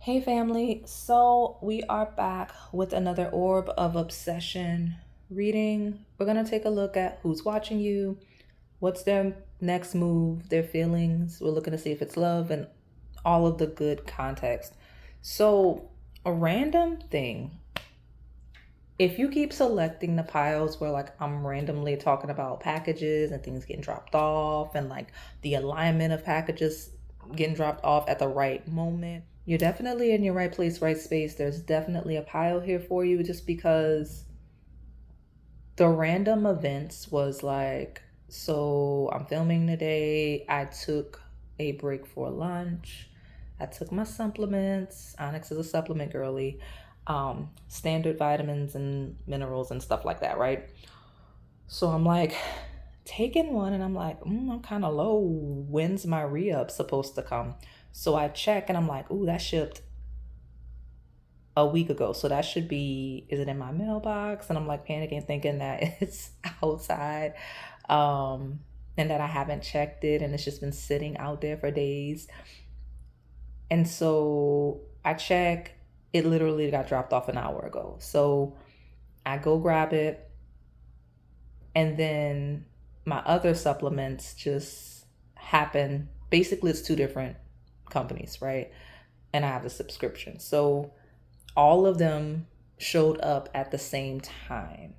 Hey family, so we are back with another Orb of Obsession reading. We're going to take a look at who's watching you, what's their next move, their feelings. We're looking to see if it's love and all of the good context. So, a random thing. If you keep selecting the piles where like I'm randomly talking about packages and things getting dropped off and like the alignment of packages getting dropped off at the right moment, you're definitely in your right place, right space. There's definitely a pile here for you just because the random events was like, so I'm filming today. I took a break for lunch. I took my supplements. Onyx is a supplement girly. Standard vitamins and minerals and stuff like that, right? So I'm like taking one and I'm like, I'm kind of low. When's my re-up supposed to come? So I check and I'm like, ooh, that shipped a week ago. So that should be, is it in my mailbox? And I'm like panicking, thinking that it's outside. And that I haven't checked it and it's just been sitting out there for days. And so I check, it literally got dropped off an hour ago. So I go grab it. And then my other supplements just happen. Basically, it's two different companies, right? And I have a subscription. So all of them showed up at the same time.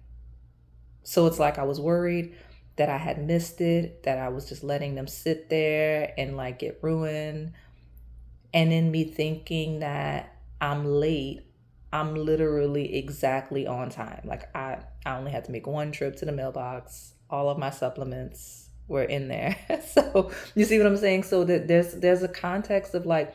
So it's like I was worried that I had missed it, that I was just letting them sit there and like get ruined. And in me thinking that I'm late, I'm literally exactly on time. Like I only had to make one trip to the mailbox. All of my supplements were in there. So you see what I'm saying? So that there's a context of like,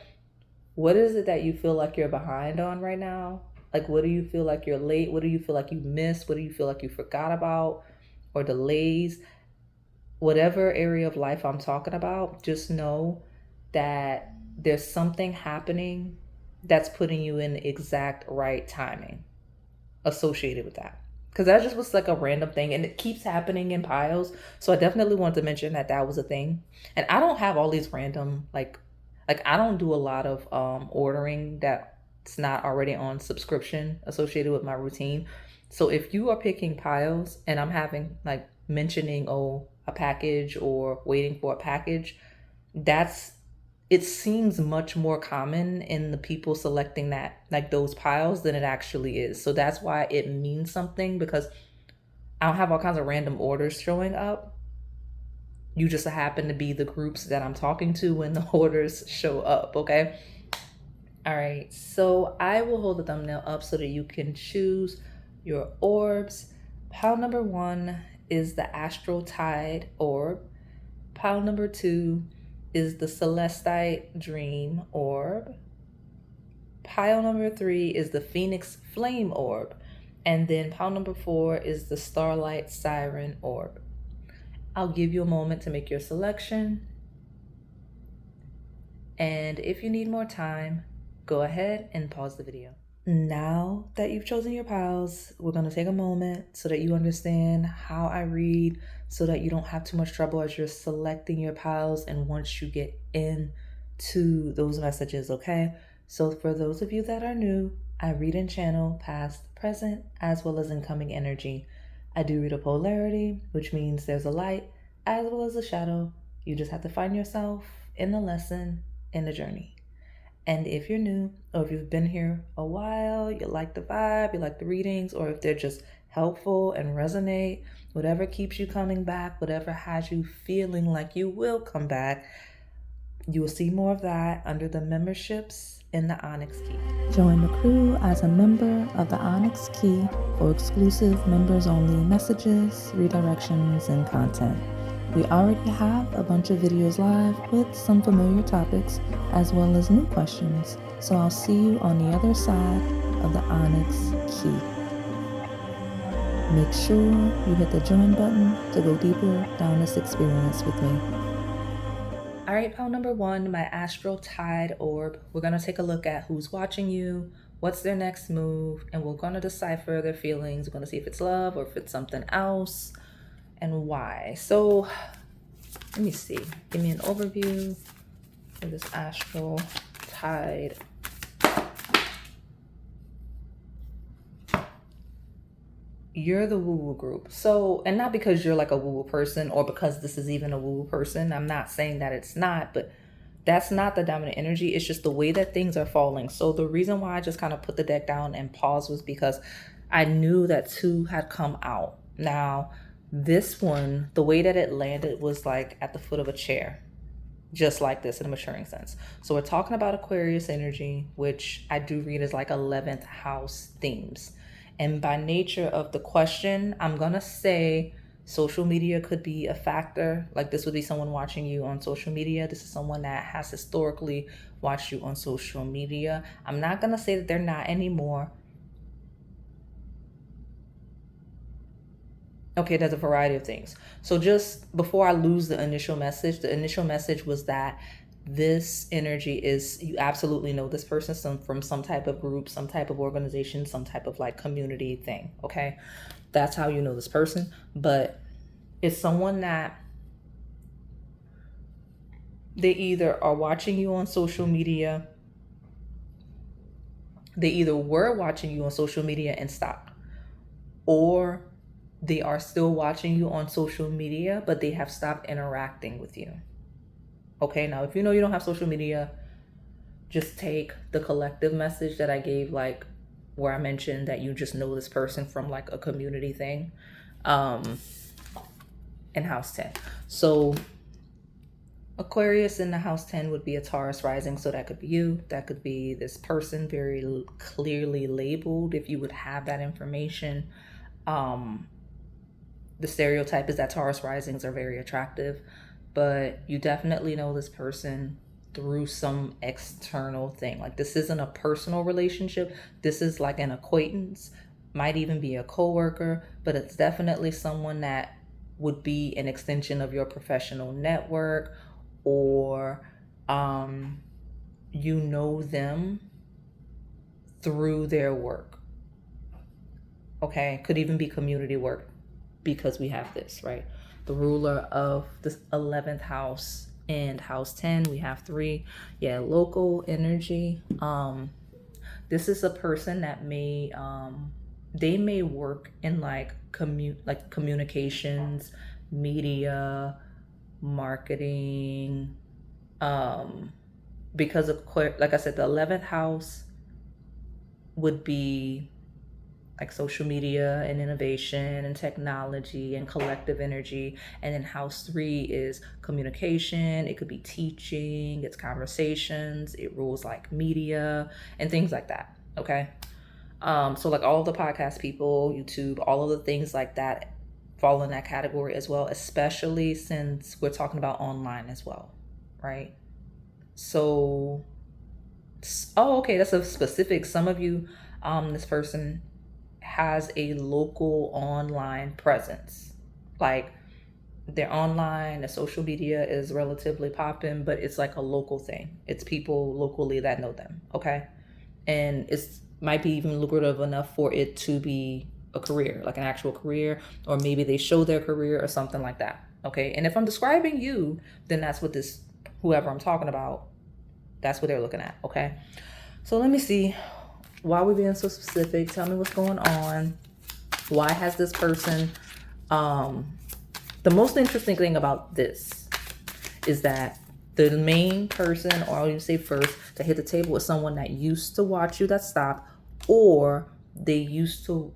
what is it that you feel like you're behind on right now? Like, what do you feel like you're late? What do you feel like you missed? What do you feel like you forgot about or delays? Whatever area of life I'm talking about, just know that there's something happening that's putting you in the exact right timing associated with that. Because that just was like a random thing and it keeps happening in piles. So I definitely wanted to mention that that was a thing. And I don't have all these random, like I don't do a lot of ordering that's not already on subscription associated with my routine. So if you are picking piles and I'm having like mentioning, oh, a package or waiting for a package, that's it seems much more common in the people selecting that like those piles than it actually is. So that's why it means something, because I don't have all kinds of random orders showing up. You just happen to be the groups that I'm talking to when the orders show up, okay? All right, so I will hold the thumbnail up so that you can choose your orbs. Pile number 1 is the Astral Tide orb. Pile number 2 is the Celestite Dream orb. Pile number 3 is the Phoenix Flame orb. And then pile number 4 is the Starlight Siren orb. I'll give you a moment to make your selection. And if you need more time, go ahead and pause the video. Now that you've chosen your piles, we're going to take a moment so that you understand how I read, so that you don't have too much trouble as you're selecting your piles and once you get into those messages, okay? So for those of you that are new, I read and channel past, present, as well as incoming energy. I do read a polarity, which means there's a light as well as a shadow. You just have to find yourself in the lesson, in the journey. And if you're new, or if you've been here a while, you like the vibe, you like the readings, or if they're just helpful and resonate, whatever keeps you coming back, whatever has you feeling like you will come back, you will see more of that under the memberships in the Onyx Key. Join the crew as a member of the Onyx Key for exclusive members-only messages, redirections, and content. We already have a bunch of videos live with some familiar topics as well as new questions, so I'll see you on the other side of the Onyx Key. Make sure you hit the join button to go deeper down this experience with me. All right, pile number 1, my Astral Tide orb. We're going to take a look at who's watching you, what's their next move, and we're going to decipher their feelings. We're going to see if it's love or if it's something else, and why. So let me see. Give me an overview of this Astral Tide you're the woo-woo group. So, and not because you're like a woo-woo person or because this is even a woo-woo person. I'm not saying that it's not, but that's not the dominant energy. It's just the way that things are falling. So the reason why I just kind of put the deck down and paused was because I knew that two had come out. Now, this one, the way that it landed was like at the foot of a chair, just like this in a maturing sense. So we're talking about Aquarius energy, which I do read as like 11th house themes. And by nature of the question, I'm going to say social media could be a factor. Like this would be someone watching you on social media. This is someone that has historically watched you on social media. I'm not going to say that they're not anymore. Okay, there's a variety of things. So just before I lose the initial message was that this energy is, you absolutely know this person from some type of group, some type of organization, some type of like community thing. Okay, that's how you know this person. But it's someone that they either are watching you on social media, they either were watching you on social media and stopped, or they are still watching you on social media, but they have stopped interacting with you. Okay, now if you know you don't have social media, just take the collective message that I gave, like where I mentioned that you just know this person from like a community thing, in house 10. So Aquarius in the house 10 would be a Taurus rising. So that could be you. That could be this person, very clearly labeled if you would have that information. The stereotype is that Taurus risings are very attractive, but you definitely know this person through some external thing. Like this isn't a personal relationship. This is like an acquaintance, might even be a coworker, but it's definitely someone that would be an extension of your professional network, or you know them through their work. Okay, could even be community work, because we have this, right? The ruler of this 11th house and house 10, we have 3. Yeah, local energy. This is a person that may they may work in like communications, media, marketing, because of, like I said, the 11th house would be like social media and innovation and technology and collective energy. And then house 3 is communication. It could be teaching, it's conversations, it rules like media and things like that. Okay. So like all the podcast people, YouTube, all of the things like that fall in that category as well, especially since we're talking about online as well, right? So, oh, okay, that's a specific. Some of you, this person has a local online presence. Like their online, the social media is relatively popping, but it's like a local thing. It's people locally that know them, okay? And it's might be even lucrative enough for it to be a career, like an actual career, or maybe they show their career or something like that, okay? And if I'm describing you, then that's what this, whoever I'm talking about, that's what they're looking at, okay? So let me see. Why are we being so specific? Tell me what's going on. Why has this person, the most interesting thing about this is that the main person, or I'll even say first, to hit the table is someone that used to watch you that stopped, or they used to,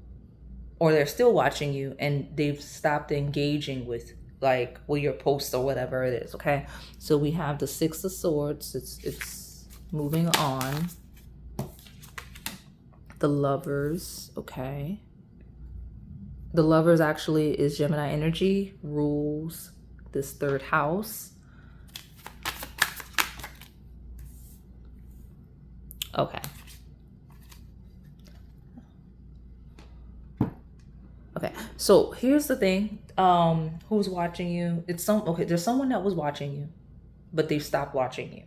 or they're still watching you and they've stopped engaging with like your posts or whatever it is, okay? So we have the 6 of Swords. It's moving on. The Lovers, okay. The Lovers actually is Gemini energy, rules this 3rd house. Okay. Okay, so here's the thing. Who's watching you? There's someone that was watching you, but they've stopped watching you.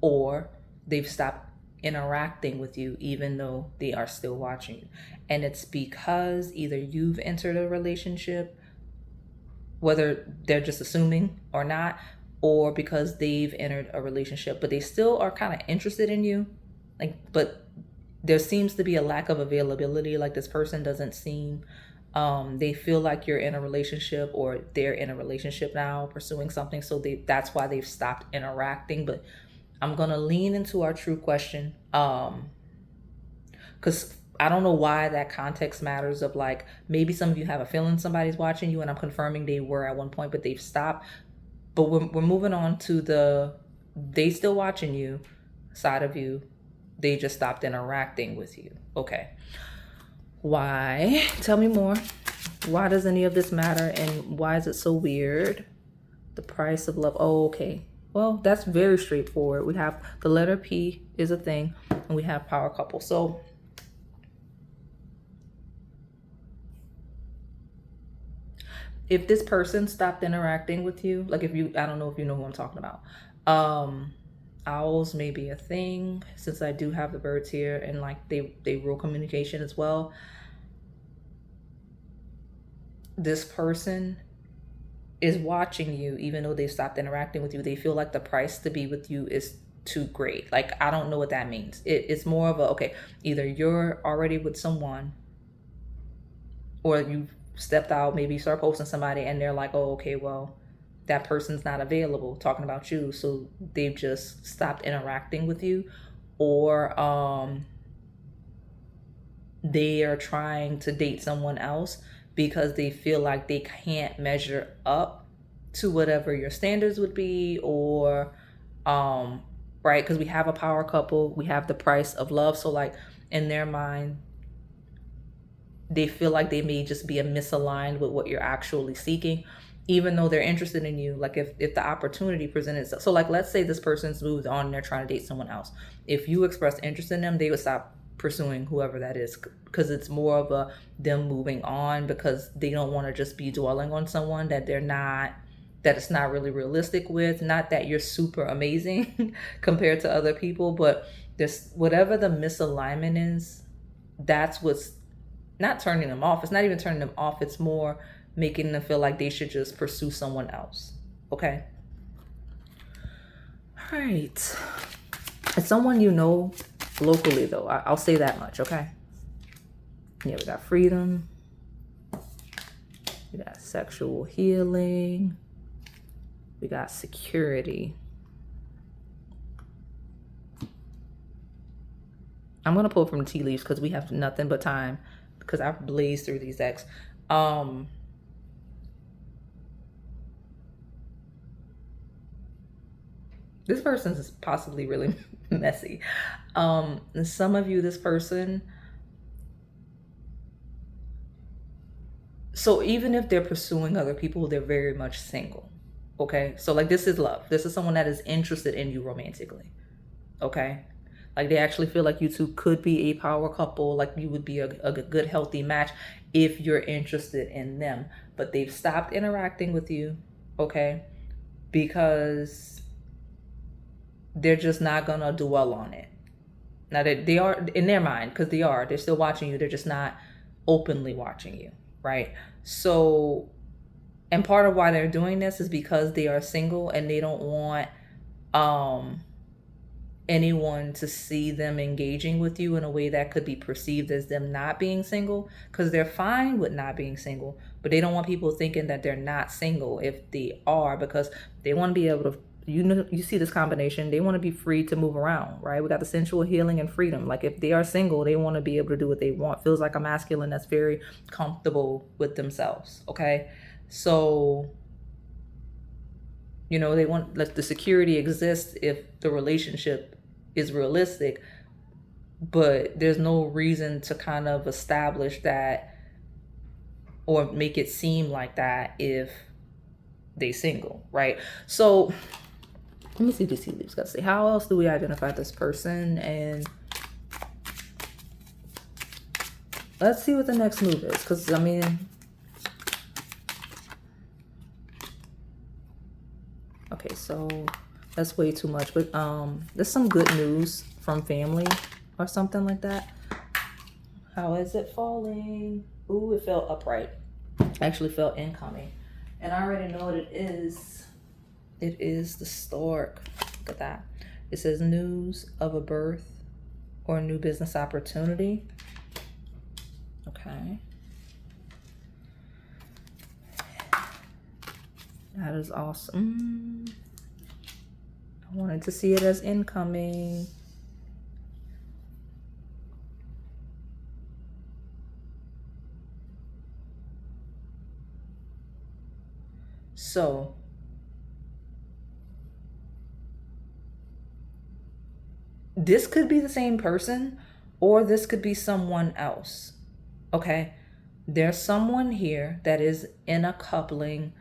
Or they've stopped interacting with you even though they are still watching you. And it's because either you've entered a relationship, whether they're just assuming or not, or because they've entered a relationship but they still are kind of interested in you, like, but there seems to be a lack of availability. Like this person doesn't seem, they feel like you're in a relationship, or they're in a relationship now pursuing something. So that's why they've stopped interacting. But I'm going to lean into our true question. Because I don't know why that context matters, of like, maybe some of you have a feeling somebody's watching you, and I'm confirming they were at one point, but they've stopped. But we're moving on to the, they still watching you side of you. They just stopped interacting with you. Okay. Why? Tell me more. Why does any of this matter, and why is it so weird? The price of love. Oh, okay. Well, that's very straightforward. We have the letter P is a thing, and we have power couple. So if this person stopped interacting with you, like if you, I don't know if you know who I'm talking about. Owls may be a thing, since I do have the birds here, and like they rule communication as well. This person is watching you, even though they've stopped interacting with you. They feel like the price to be with you is too great. Like, I don't know what that means. It's more of a, okay, either you're already with someone, or you stepped out, maybe start posting somebody, and they're like, oh, okay, well, that person's not available, talking about you, so they've just stopped interacting with you. Or they are trying to date someone else because they feel like they can't measure up to whatever your standards would be. Or right, because we have a power couple, we have the price of love. So like, in their mind, they feel like they may just be a misaligned with what you're actually seeking, even though they're interested in you. Like if the opportunity presented itself. So like, let's say this person's moved on and they're trying to date someone else. If you express interest in them, they would stop pursuing whoever that is, because it's more of a them moving on, because they don't want to just be dwelling on someone that they're not, that it's not really realistic with. Not that you're super amazing compared to other people, but this, whatever the misalignment is, that's what's not turning them off. It's not even turning them off. It's more making them feel like they should just pursue someone else. Okay. All right. It's someone you know locally, though. I'll say that much. Okay. Yeah, we got freedom. We got sexual healing. We got security. I'm going to pull from tea leaves because we have nothing but time, because I've blazed through these decks. This person is possibly really messy. Some of you, this person, so even if they're pursuing other people, they're very much single. Okay. So like, this is love. This is someone that is interested in you romantically. Okay. Like, they actually feel like you two could be a power couple. Like, you would be a good, healthy match if you're interested in them. But they've stopped interacting with you, okay? Because they're just not going to dwell on it. Now, they are, in their mind, because they're still watching you. They're just not openly watching you, right? So, and part of why they're doing this is because they are single, and they don't want anyone to see them engaging with you in a way that could be perceived as them not being single, because they're fine with not being single, but they don't want people thinking that they're not single if they are, because they want to be able to, you see this combination, they want to be free to move around, right? We got the sensual healing and freedom. Like, if they are single, they want to be able to do what they want. Feels like a masculine that's very comfortable with themselves, okay? So, you know, they want, like, the security exists if the relationship is realistic, but there's no reason to kind of establish that or make it seem like that if they single, right? So let me see what these tea leaves got to say. How else do we identify this person? And let's see what the next move is, because I mean, okay, so that's way too much, but there's some good news from family or something like that. How is it falling? Ooh, it fell upright. Actually felt incoming, and I already know what it is. It is the stork. Look at that. It says news of a birth or a new business opportunity. Okay. That is awesome. I wanted to see it as incoming. So this could be the same person, or this could be someone else. Okay. There's someone here that is in a coupling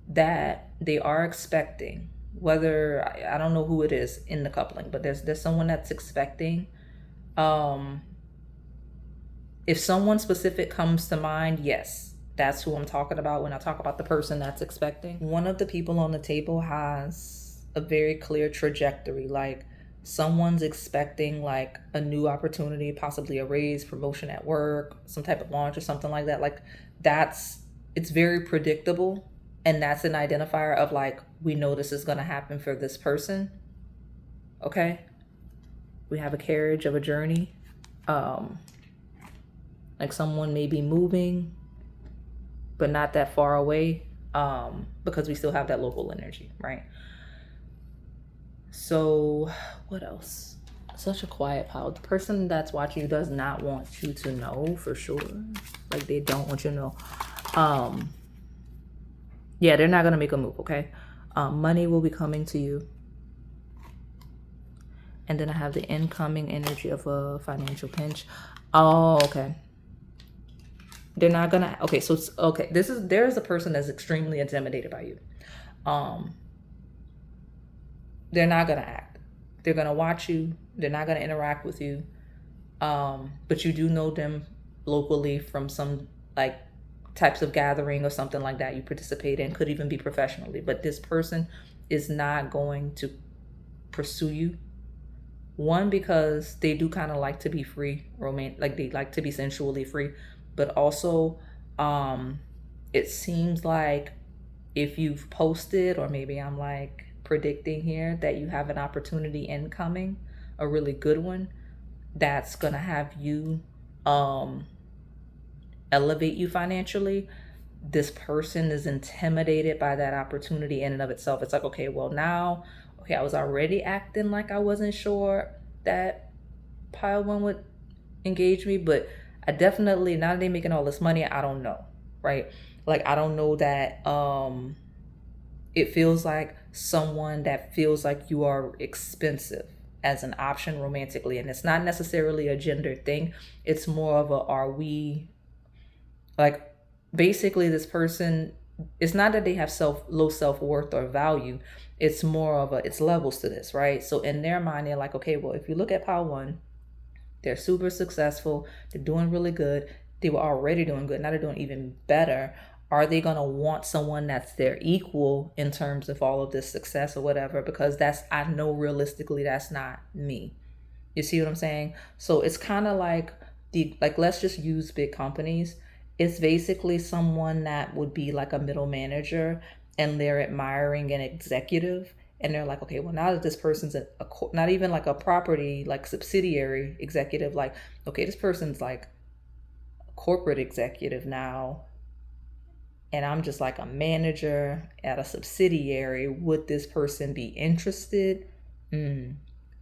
that they are expecting, whether I don't know who it is in the coupling, but there's someone that's expecting. If someone specific comes to mind, yes, that's who I'm talking about when I talk about the person that's expecting. One of the people on the table has a very clear trajectory, like someone's expecting like a new opportunity, possibly a raise, promotion at work, some type of launch or something like that. Like it's very predictable, and that's an identifier of like, we know this is going to happen for this person. Okay, we have a carriage of a journey. Like someone may be moving, but not that far away, because we still have that local energy, right? So what else? Such a quiet pile. The person that's watching you does not want you to know, for sure. Like they don't want you to know. Yeah, they're not gonna make a move, okay? Money will be coming to you. And then I have the incoming energy of a financial pinch. Oh, okay. They're not gonna, okay, so it's, okay, there's a person that's extremely intimidated by you. They're not gonna act. They're gonna watch you. They're not gonna interact with you. But you do know them locally from some like types of gathering or something like that you participate in, could even be professionally. But this person is not going to pursue you. One, because they do kind of like to be free, like they like to be sensually free. But also, it seems like if you've posted, or maybe I'm like predicting here, that you have an opportunity incoming, a really good one, that's gonna have you elevate you financially. This person is intimidated by that opportunity in and of itself. It's like, okay, well now, okay, I was already acting like I wasn't sure that pile one would engage me, but I definitely, now that they're making all this money, I don't know, right? Like, I don't know that it feels like someone that feels like you are expensive as an option romantically. And it's not necessarily a gender thing. It's more of a, are we, like, basically this person, it's not that they have low self-worth or value. It's more of it's levels to this, right? So in their mind, they're like, okay, well, if you look at pile one, they're super successful. They're doing really good. They were already doing good. Now they're doing even better. Are they going to want someone that's their equal in terms of all of this success or whatever? Because I know realistically, that's not me. You see what I'm saying? So it's kind of like let's just use big companies. It's basically someone that would be like a middle manager, and they're admiring an executive. And they're like, okay, well, now that this person's not even like a property, like subsidiary executive, like, okay, this person's like a corporate executive now, and I'm just like a manager at a subsidiary. Would this person be interested? I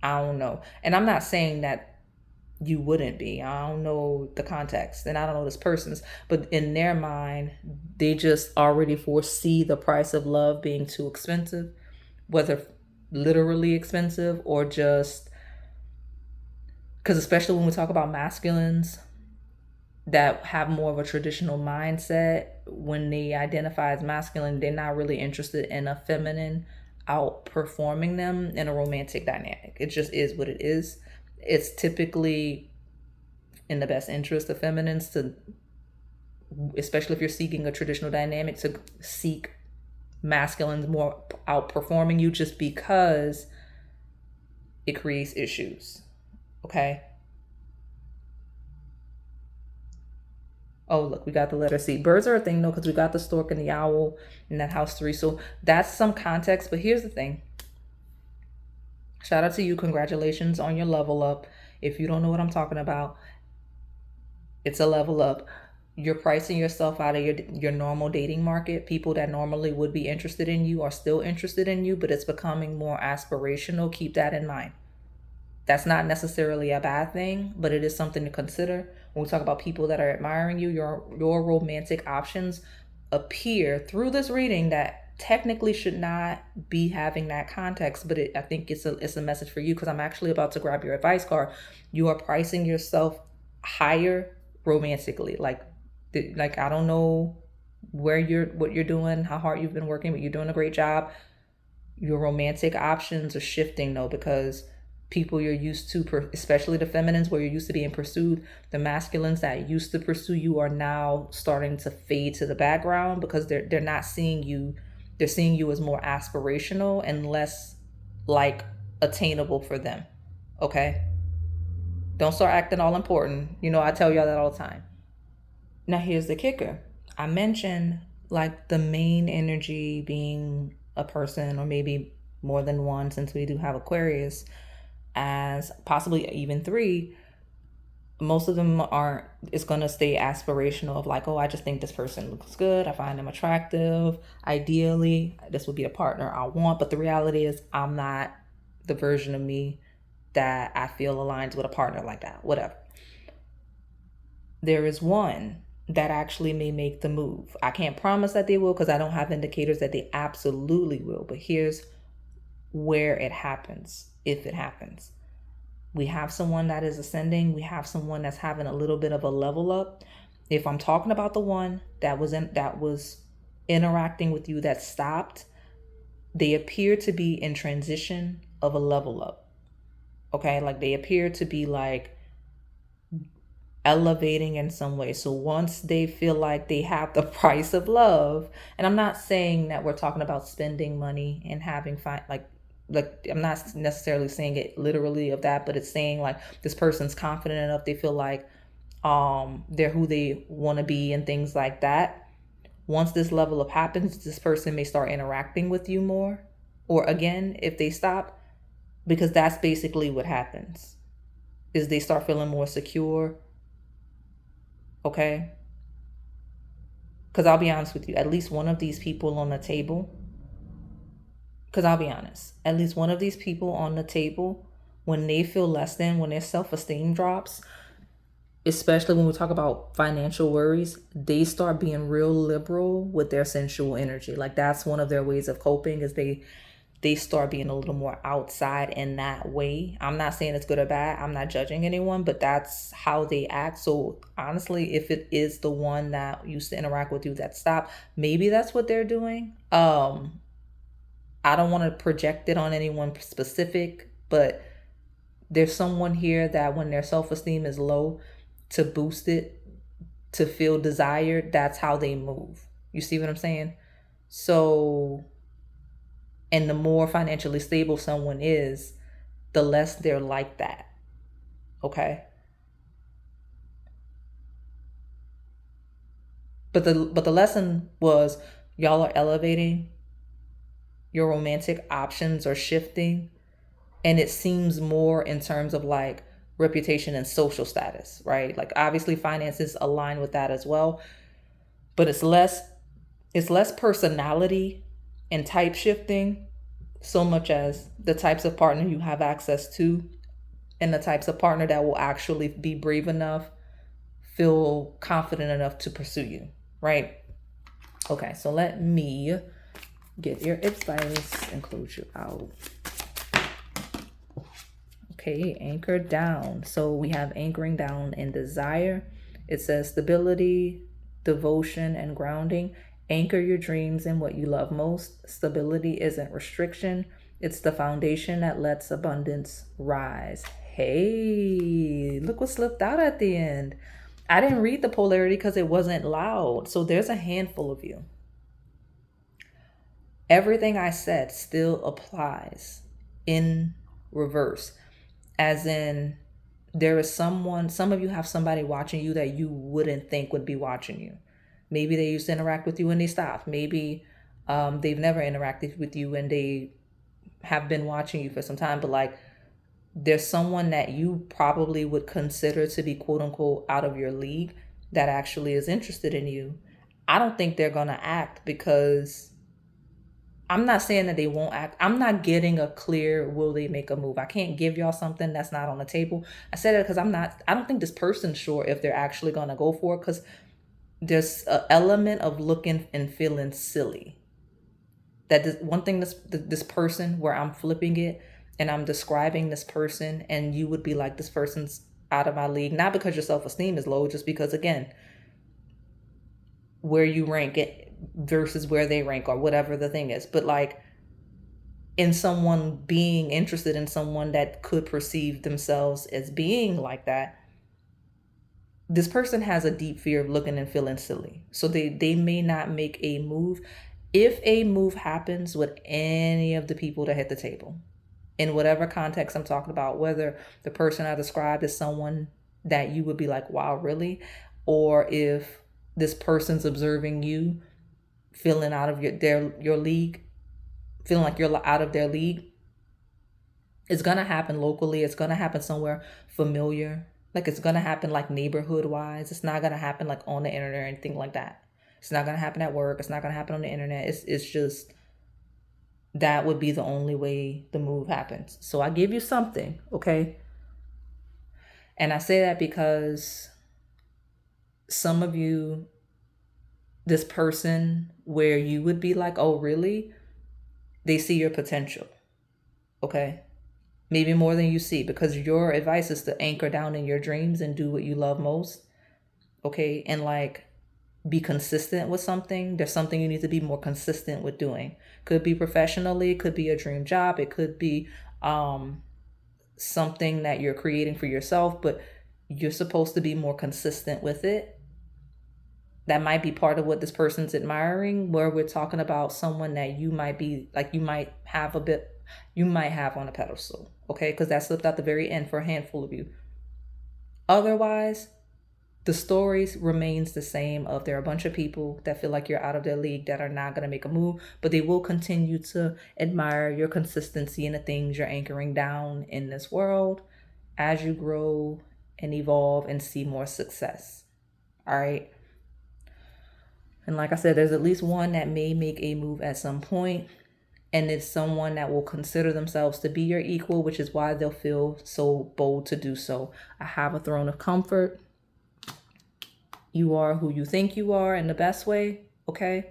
don't know. And I'm not saying that you wouldn't be. I don't know the context, and I don't know this person's, but in their mind, they just already foresee the price of love being too expensive. Whether literally expensive or just because, especially when we talk about masculines that have more of a traditional mindset, when they identify as masculine, they're not really interested in a feminine outperforming them in a romantic dynamic. It just is what it is. It's typically in the best interest of feminines to, especially if you're seeking a traditional dynamic, to seek masculines more outperforming you, just because it creates issues. Okay. Oh, look, we got the letter C. Birds are a thing, though, because we got the stork and the owl in that house 3. So that's some context. But here's the thing. Shout out to you. Congratulations on your level up. If you don't know what I'm talking about, it's a level up. You're pricing yourself out of your normal dating market. People that normally would be interested in you are still interested in you, but it's becoming more aspirational. Keep that in mind. That's not necessarily a bad thing, but it is something to consider. When we talk about people that are admiring you, your romantic options appear through this reading that technically should not be having that context, but I think it's a message for you, because I'm actually about to grab your advice card. You are pricing yourself higher romantically. Like I don't know what you're doing, how hard you've been working, but you're doing a great job. Your romantic options are shifting though, because people you're used to, especially the feminines where you're used to being pursued, the masculines that used to pursue you are now starting to fade to the background, because they're not seeing you. They're seeing you as more aspirational and less like attainable for them. Okay? Don't start acting all important. I tell y'all that all the time. Now here's the kicker. I mentioned like the main energy being a person, or maybe more than one, since we do have Aquarius, as possibly even three. Most of them aren't. It's going to stay aspirational of like, oh, I just think this person looks good, I find them attractive, ideally this would be the partner I want. But the reality is, I'm not the version of me that I feel aligns with a partner like that. Whatever. There is one that actually may make the move. I can't promise that they will, because I don't have indicators that they absolutely will. But here's where it happens, if it happens. We have someone that is ascending. We have someone that's having a little bit of a level up. If I'm talking about the one that was interacting with you that stopped, they appear to be in transition of a level up. Okay, like they appear to be like elevating in some way. So once they feel like they have the price of love, and I'm not saying that we're talking about spending money and having fun, like I'm not necessarily saying it literally of that, but it's saying like this person's confident enough, they feel like they're who they want to be and things like that. Once this level up happens, this person may start interacting with you more, or again, if they stop, because that's basically what happens, is they start feeling more secure. Okay? Because I'll be honest with you, at least one of these people on the table, because I'll be honest, at least one of these people on the table, when they feel less than, when their self-esteem drops, especially when we talk about financial worries, they start being real liberal with their sensual energy. Like that's one of their ways of coping, is they start being a little more outside in that way. I'm not saying it's good or bad. I'm not judging anyone, but that's how they act. So honestly, if it is the one that used to interact with you that stopped, maybe that's what they're doing. I don't want to project it on anyone specific, but there's someone here that when their self-esteem is low, to boost it, to feel desired, that's how they move. You see what I'm saying? So, and the more financially stable someone is, the less they're like that. Okay? But the lesson was, y'all are elevating, your romantic options are shifting, and it seems more in terms of like reputation and social status, right? Like obviously finances align with that as well, but it's less personality and type shifting, so much as the types of partner you have access to, and the types of partner that will actually be brave enough, feel confident enough to pursue you, right? Okay, so let me get your advice and close you out. Okay, anchor down. So we have anchoring down in desire. It says stability, devotion, and grounding. Anchor your dreams in what you love most. Stability isn't restriction. It's the foundation that lets abundance rise. Hey, look what slipped out at the end. I didn't read the polarity because it wasn't loud. So there's a handful of you. Everything I said still applies in reverse. As in, there is some of you have somebody watching you that you wouldn't think would be watching you. Maybe they used to interact with you and they stopped. Maybe they've never interacted with you and they have been watching you for some time. But like, there's someone that you probably would consider to be quote unquote out of your league that actually is interested in you. I don't think they're going to act, because I'm not saying that they won't act. I'm not getting a clear, will they make a move? I can't give y'all something that's not on the table. I said it because I don't think this person's sure if they're actually going to go for it, because there's an element of looking and feeling silly. That this, one thing, this person, where I'm flipping it and I'm describing this person, and you would be like, this person's out of my league, not because your self-esteem is low, just because, again, where you rank it versus where they rank, or whatever the thing is. But like, in someone being interested in someone that could perceive themselves as being like that, this person has a deep fear of looking and feeling silly. So they may not make a move. If a move happens with any of the people that hit the table, in whatever context I'm talking about, whether the person I described is someone that you would be like, wow, really? Or if this person's observing you feeling out of your league, feeling like you're out of their league, it's gonna happen locally. It's gonna happen somewhere familiar. Like, it's gonna happen like neighborhood wise. It's not gonna happen like on the internet or anything like that. It's not gonna happen at work. It's not gonna happen on the internet. It's just, that would be the only way the move happens. So I give you something, okay? And I say that because some of you, this person where you would be like, oh, really? They see your potential, okay? Maybe more than you see, because your advice is to anchor down in your dreams and do what you love most, okay? And like, be consistent with something. There's something you need to be more consistent with doing. Could be professionally, it could be a dream job, it could be something that you're creating for yourself, but you're supposed to be more consistent with it. That might be part of what this person's admiring, where we're talking about someone that you might be like, you might have on a pedestal, okay? Because that slipped out the very end for a handful of you. Otherwise, the stories remains the same of, there are a bunch of people that feel like you're out of their league that are not going to make a move, but they will continue to admire your consistency in the things you're anchoring down in this world as you grow and evolve and see more success. All right. And like I said, there's at least one that may make a move at some point, and it's someone that will consider themselves to be your equal, which is why they'll feel so bold to do so. I have a throne of comfort. You are who you think you are in the best way, okay?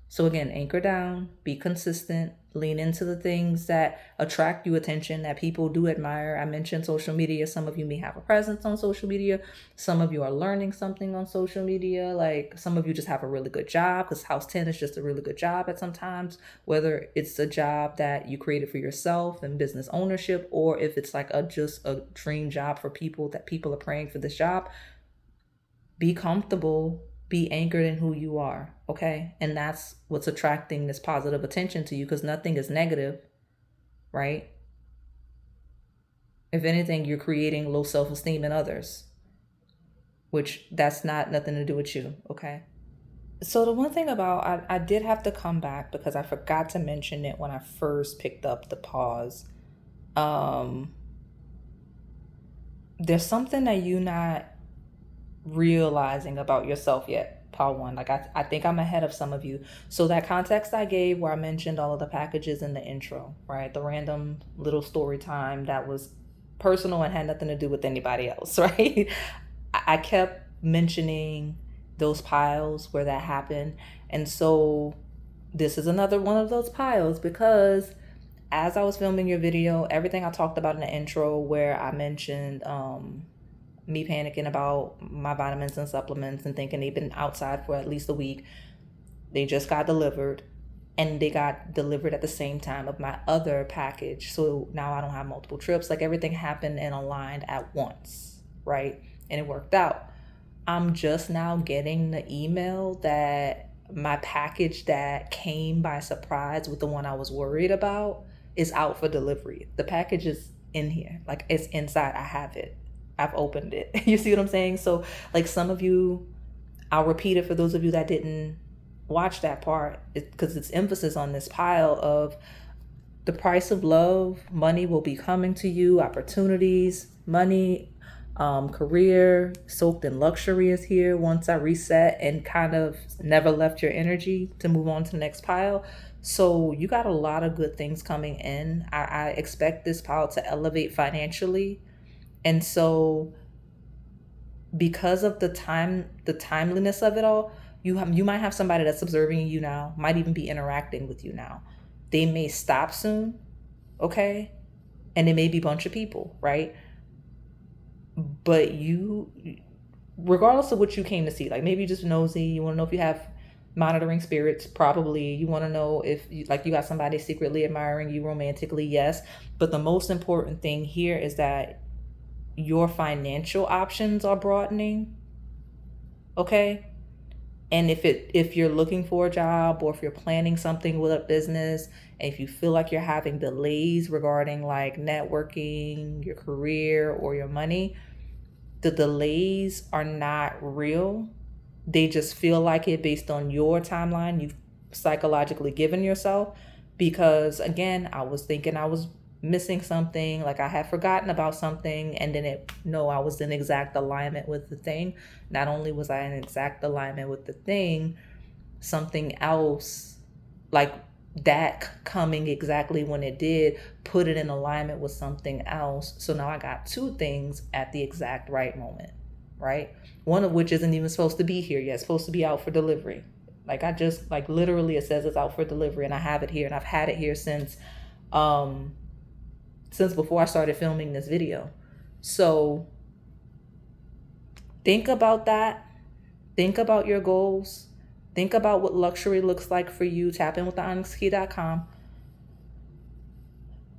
So again, anchor down, be consistent, lean into the things that attract you attention, that people do admire. I mentioned social media. Some of you may have a presence on social media. Some of you are learning something on social media. Like, some of you just have a really good job, because House 10 is just a really good job at sometimes, whether it's a job that you created for yourself and business ownership, or if it's like just a dream job for people, that people are praying for this job. Be comfortable, be anchored in who you are, okay? And that's what's attracting this positive attention to you, because nothing is negative, right? If anything, you're creating low self-esteem in others, which that's not nothing to do with you, okay? So the one thing about, I did have to come back because I forgot to mention it when I first picked up the pause. There's something that you're not realizing about yourself yet, part one. Like, I think I'm ahead of some of you. So that context I gave, where I mentioned all of the packages in the intro, right? The random little story time that was personal and had nothing to do with anybody else, right? I kept mentioning those piles where that happened. And so this is another one of those piles, because as I was filming your video, everything I talked about in the intro, where I mentioned me panicking about my vitamins and supplements and thinking they've been outside for at least a week. They just got delivered, and they got delivered at the same time of my other package. So now I don't have multiple trips. Like, everything happened and aligned at once, right? And it worked out. I'm just now getting the email that my package that came by surprise with the one I was worried about is out for delivery. The package is in here. Like, it's inside. I have it. I've opened it. You see what I'm saying? So like, some of you, I'll repeat it for those of you that didn't watch that part, because it's emphasis on this pile of the price of love, money will be coming to you, opportunities, money, career, soaked in luxury is here once I reset and kind of never left your energy to move on to the next pile. So you got a lot of good things coming in. I expect this pile to elevate financially. And so because of the timeliness of it all, you might have somebody that's observing you now, might even be interacting with you now. They may stop soon, okay? And it may be a bunch of people, right? But you, regardless of what you came to see, like maybe you're just nosy, you want to know if you have monitoring spirits, probably. You want to know if you got somebody secretly admiring you romantically, yes. But the most important thing here is that your financial options are broadening, okay? And if you're looking for a job, or if you're planning something with a business, and if you feel like you're having delays regarding like networking, your career, or your money, the delays are not real. They just feel like it based on your timeline you've psychologically given yourself. Because again, I was thinking I was missing something, like I had forgotten about something, and then I was in exact alignment with the thing. Not only was I in exact alignment with the thing, something else, like that coming exactly when it did, put it in alignment with something else. So now I got two things at the exact right moment, right? One of which isn't even supposed to be here yet. It's supposed to be out for delivery. Like I just, like literally it says it's out for delivery, and I have it here, and I've had it here since before I started filming this video. So think about that. Think about your goals. Think about what luxury looks like for you. Tap in with the onyxkey.com.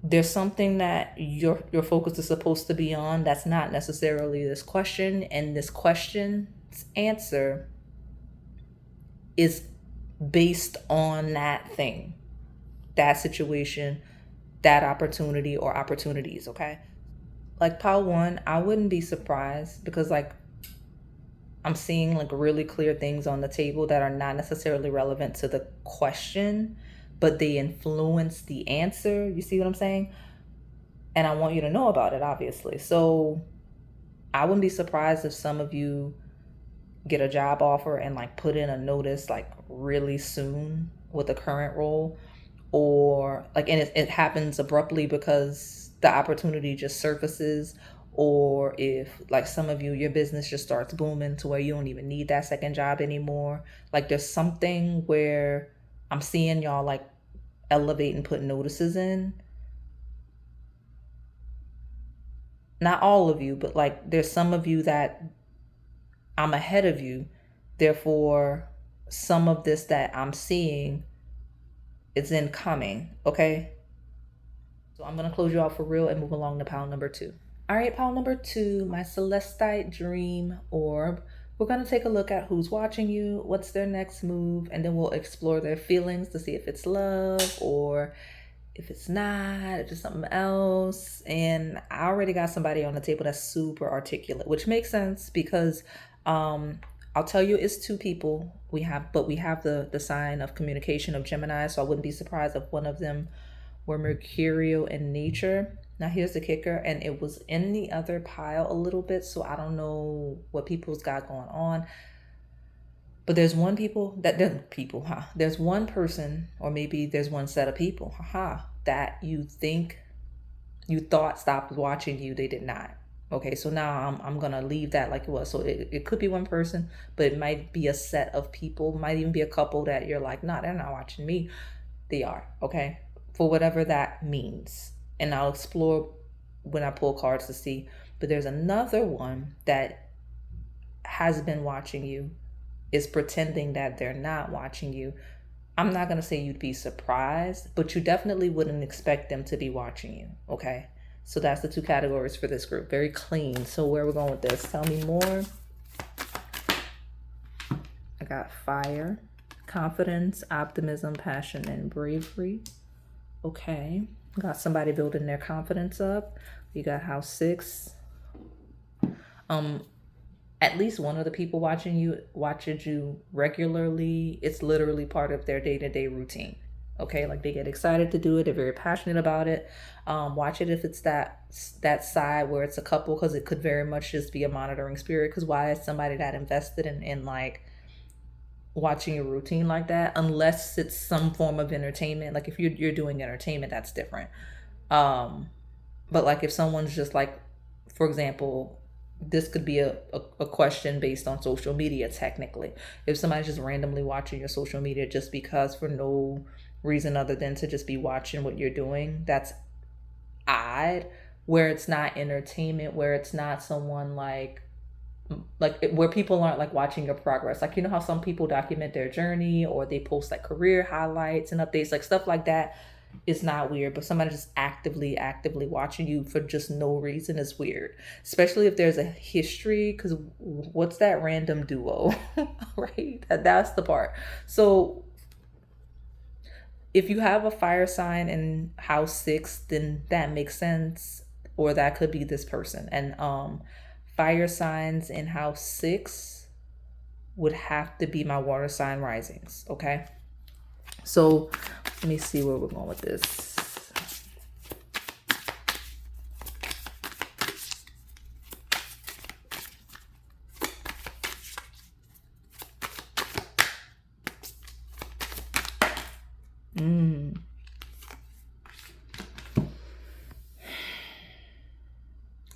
There's something that your focus is supposed to be on that's not necessarily this question, and this question's answer is based on that thing, that situation, that opportunity or opportunities, okay? Like pile one, I wouldn't be surprised, because like I'm seeing like really clear things on the table that are not necessarily relevant to the question, but they influence the answer. You see what I'm saying? And I want you to know about it, obviously. So I wouldn't be surprised if some of you get a job offer and like put in a notice like really soon with the current role, or like, and it happens abruptly because the opportunity just surfaces, or if like some of you, your business just starts booming to where you don't even need that second job anymore. Like there's something where I'm seeing y'all like elevate and put notices in. Not all of you, but like there's some of you that I'm ahead of you. Therefore, some of this that I'm seeing is incoming, okay? So I'm going to close you out for real and move along to pile number 2. All right, pile number 2, my Celestite Dream orb. We're going to take a look at who's watching you, what's their next move, and then we'll explore their feelings to see if it's love or if it's not, if it's something else. And I already got somebody on the table that's super articulate, which makes sense because I'll tell you it's 2 people we have the sign of communication of Gemini, so I wouldn't be surprised if one of them were mercurial in nature. Now here's the kicker, and it was in the other pile a little bit, so I don't know what people's got going on. But there's one There's one person, or maybe there's one set of people, that you thought stopped watching you. They did not. Okay, so now I'm gonna leave that like it was. So it could be one person, but it might be a set of people, might even be a couple that you're like, nah, they're not watching me. They are, okay? For whatever that means. And I'll explore when I pull cards to see. But there's another one that has been watching you, is pretending that they're not watching you. I'm not going to say you'd be surprised, but you definitely wouldn't expect them to be watching you, okay? So that's the 2 categories for this group. Very clean. So where we're going with this? Tell me more. I got fire, confidence, optimism, passion, and bravery. Okay. Got somebody building their confidence up. You got house 6. At least one of the people watches you regularly. It's literally part of their day-to-day routine. Okay, like they get excited to do it, they're very passionate about it. Watch it if it's that side where it's a couple, because it could very much just be a monitoring spirit. Because why is somebody that invested in like watching a routine like that, unless it's some form of entertainment? Like if you're doing entertainment, that's different. But like if someone's just like, for example, this could be a question based on social media. Technically, if somebody's just randomly watching your social media just because, for no reason other than to just be watching what you're doing, that's odd. Where it's not entertainment, where it's not someone where people aren't like watching your progress. Like, you know how some people document their journey, or they post like career highlights and updates, like stuff like that is not weird. But somebody just actively watching you for just no reason is weird, especially if there's a history. Because what's that random duo? Right, that's the part. So if you have a fire sign in house 6, then that makes sense, or that could be this person. And fire signs in house 6 would have to be my water sign risings. Okay, so let me see where we're going with this.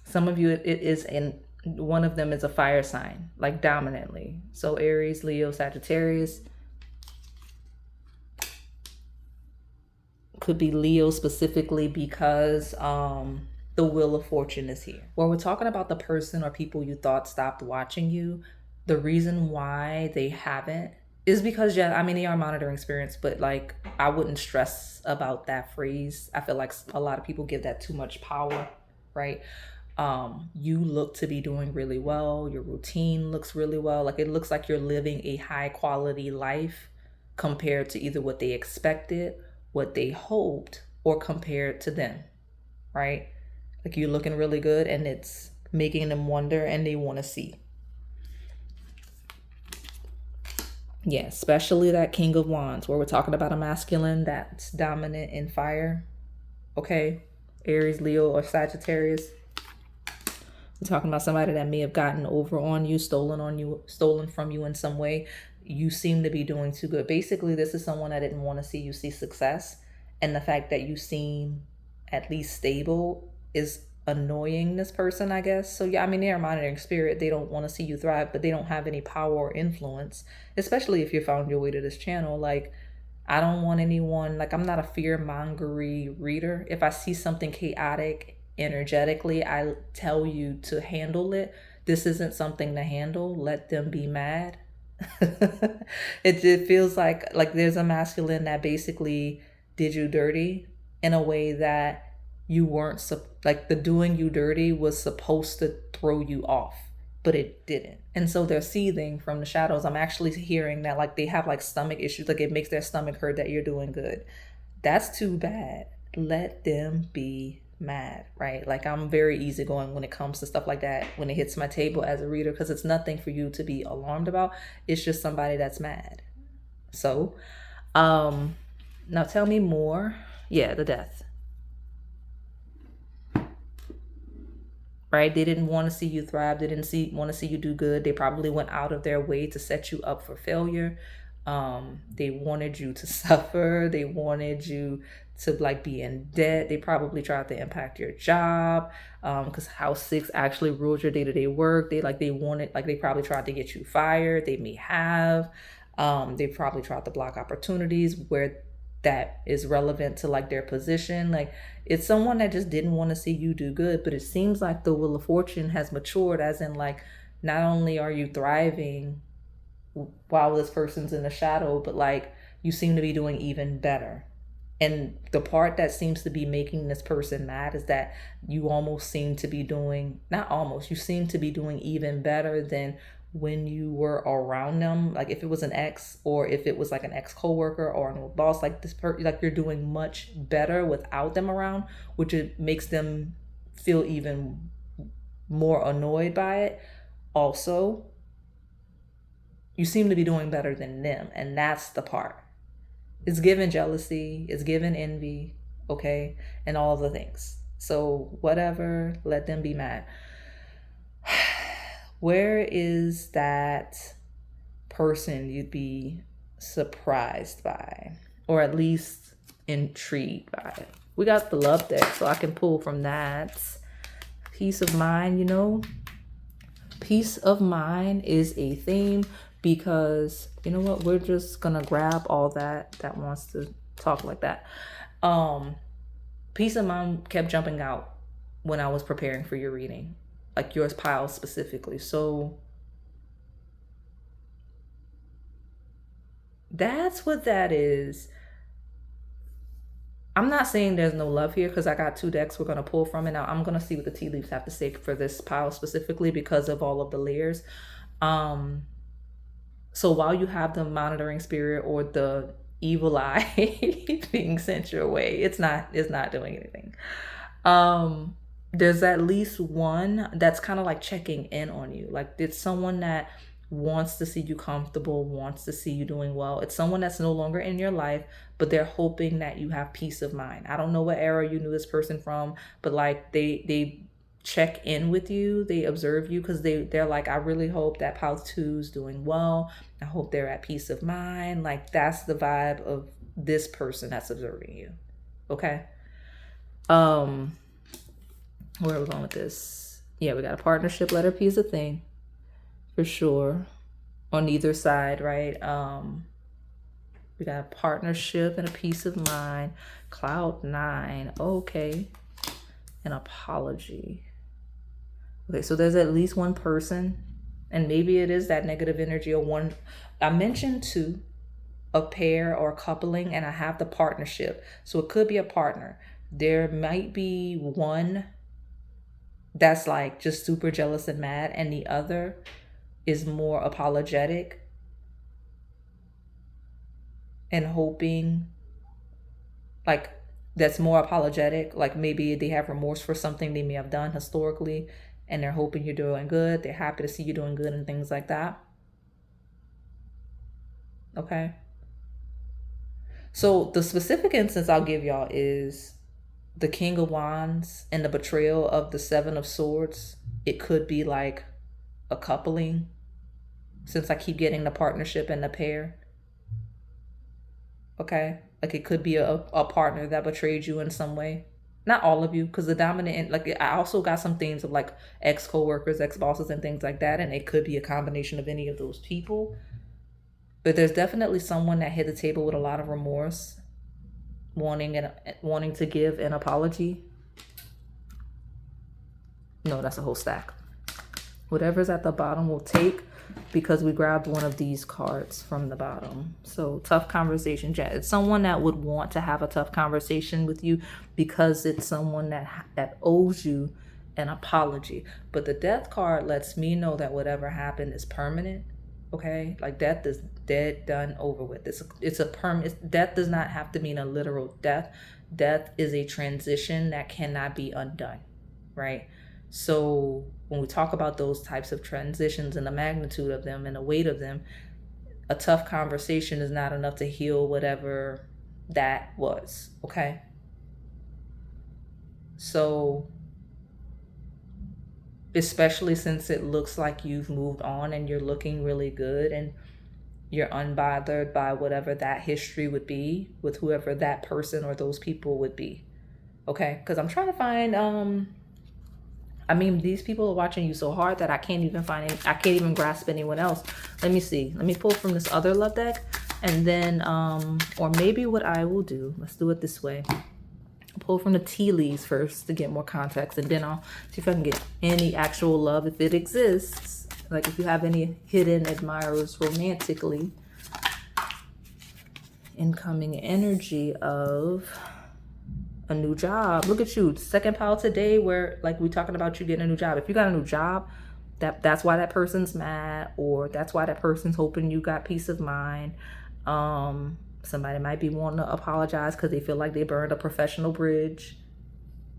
Some of you, it is in one of them is a fire sign, like dominantly. So Aries, Leo, Sagittarius. Could be Leo specifically because the Wheel of Fortune is here. When we're talking about the person or people you thought stopped watching you, the reason why they haven't is because, yeah, I mean, they are monitoring spirits, but like, I wouldn't stress about that phrase. I feel like a lot of people give that too much power, right? You look to be doing really well. Your routine looks really well. Like, it looks like you're living a high quality life compared to either what they expected, what they hoped, or compared to them, right? Like, you're looking really good and it's making them wonder and they want to see. Yeah, especially that King of Wands, where we're talking about a masculine that's dominant in fire. Okay, Aries, Leo, or Sagittarius. We're talking about somebody that may have gotten over on you, stolen from you in some way. You seem to be doing too good. Basically, this is someone that didn't want to see you see success. And the fact that you seem at least stable is annoying this person, I guess. So yeah, I mean, they're a monitoring spirit. They don't want to see you thrive, but they don't have any power or influence, especially if you found your way to this channel. Like, I don't want anyone, like, I'm not a fear-mongery reader. If I see something chaotic energetically, I tell you to handle it. This isn't something to handle. Let them be mad. It feels like there's a masculine that basically did you dirty in a way that you weren't, like, the doing you dirty was supposed to throw you off, but it didn't. And so they're seething from the shadows. I'm actually hearing that, like, they have like stomach issues. Like, it makes their stomach hurt that you're doing good. That's too bad. Let them be mad, right? Like, I'm very easygoing when it comes to stuff like that when it hits my table as a reader, because it's nothing for you to be alarmed about. It's just somebody that's mad. So now tell me more. Yeah, the Death, right? They didn't want to see you thrive. They didn't want to see you do good. They probably went out of their way to set you up for failure. They wanted you to suffer. They wanted you to like be in debt. They probably tried to impact your job, because house 6 actually rules your day-to-day work. They probably tried to get you fired. They may have. They probably tried to block opportunities where that is relevant to like their position. Like, it's someone that just didn't want to see you do good. But it seems like the Wheel of Fortune has matured, as in, like, not only are you thriving while this person's in the shadow, but like, you seem to be doing even better. And the part that seems to be making this person mad is that you almost seem to be doing, not almost, you seem to be doing even better than when you were around them. Like, if it was an ex, or if it was like an ex coworker or an old boss, like this person, like, you're doing much better without them around, which it makes them feel even more annoyed by it. Also, you seem to be doing better than them, and that's the part. It's given jealousy, it's given envy, okay, and all of the things. So whatever, let them be mad. Where is that person you'd be surprised by, or at least intrigued by? We got the love deck, so I can pull from that. Peace of mind, you know. Peace of mind is a theme because, you know what, we're just gonna grab all that wants to talk like that. Peace of mind kept jumping out when I was preparing for your reading, like yours pile specifically. So that's what that is. I'm not saying there's no love here because I got 2 decks we're going to pull from it. Now I'm going to see what the tea leaves have to say for this pile specifically because of all of the layers. So while you have the monitoring spirit or the evil eye being sent your way, it's not doing anything. There's at least one that's kind of like checking in on you. Like it's someone that wants to see you comfortable, wants to see you doing well. It's someone that's no longer in your life, but they're hoping that you have peace of mind. I don't know what era you knew this person from, but like they check in with you, they observe you because they're like, I really hope that pile 2's doing well. I hope they're at peace of mind. Like that's the vibe of this person that's observing you. Okay. Where are we going with this? Yeah, we got a partnership letter P is a thing. For sure, on either side, right? We got a partnership and a peace of mind. Cloud 9, okay. An apology. Okay, so there's at least one person, and maybe it is that negative energy or one. I mentioned 2, a pair or a coupling, and I have the partnership. So it could be a partner. There might be one that's like just super jealous and mad, and the other is more apologetic and hoping, like that's more apologetic, like maybe they have remorse for something they may have done historically and they're hoping you're doing good, they're happy to see you doing good and things like that. Okay, so the specific instance I'll give y'all is the King of Wands and the betrayal of the 7 of Swords. It could be like a coupling, since I keep getting the partnership and the pair. Okay, like it could be a partner that betrayed you in some way. Not all of you, because the dominant, like I also got some things of like ex coworkers, ex bosses, and things like that, and it could be a combination of any of those people. But there's definitely someone that hit the table with a lot of remorse, wanting to give an apology. No, that's a whole stack. Whatever's at the bottom we'll take, because we grabbed one of these cards from the bottom. So tough conversation. It's someone that would want to have a tough conversation with you because it's someone that owes you an apology. But the death card lets me know that whatever happened is permanent. Okay, like death is dead, done, over with. It's a permanent. Death does not have to mean a literal death. Death is a transition that cannot be undone, right? So when we talk about those types of transitions and the magnitude of them and the weight of them, a tough conversation is not enough to heal whatever that was, okay? So, especially since it looks like you've moved on and you're looking really good and you're unbothered by whatever that history would be with whoever that person or those people would be, okay? Because I'm trying to find, I mean, these people are watching you so hard that I can't even grasp anyone else. Let me see. Let me pull from this other love deck. And then, or maybe what I will do, let's do it this way. I'll pull from the tea leaves first to get more context. And then I'll see if I can get any actual love, if it exists. Like if you have any hidden admirers romantically. Incoming energy of a new job. Look at you, second pile today, where like we talking about you getting a new job. If you got a new job, that's why that person's mad, or that's why that person's hoping you got peace of mind. Somebody might be wanting to apologize because they feel like they burned a professional bridge.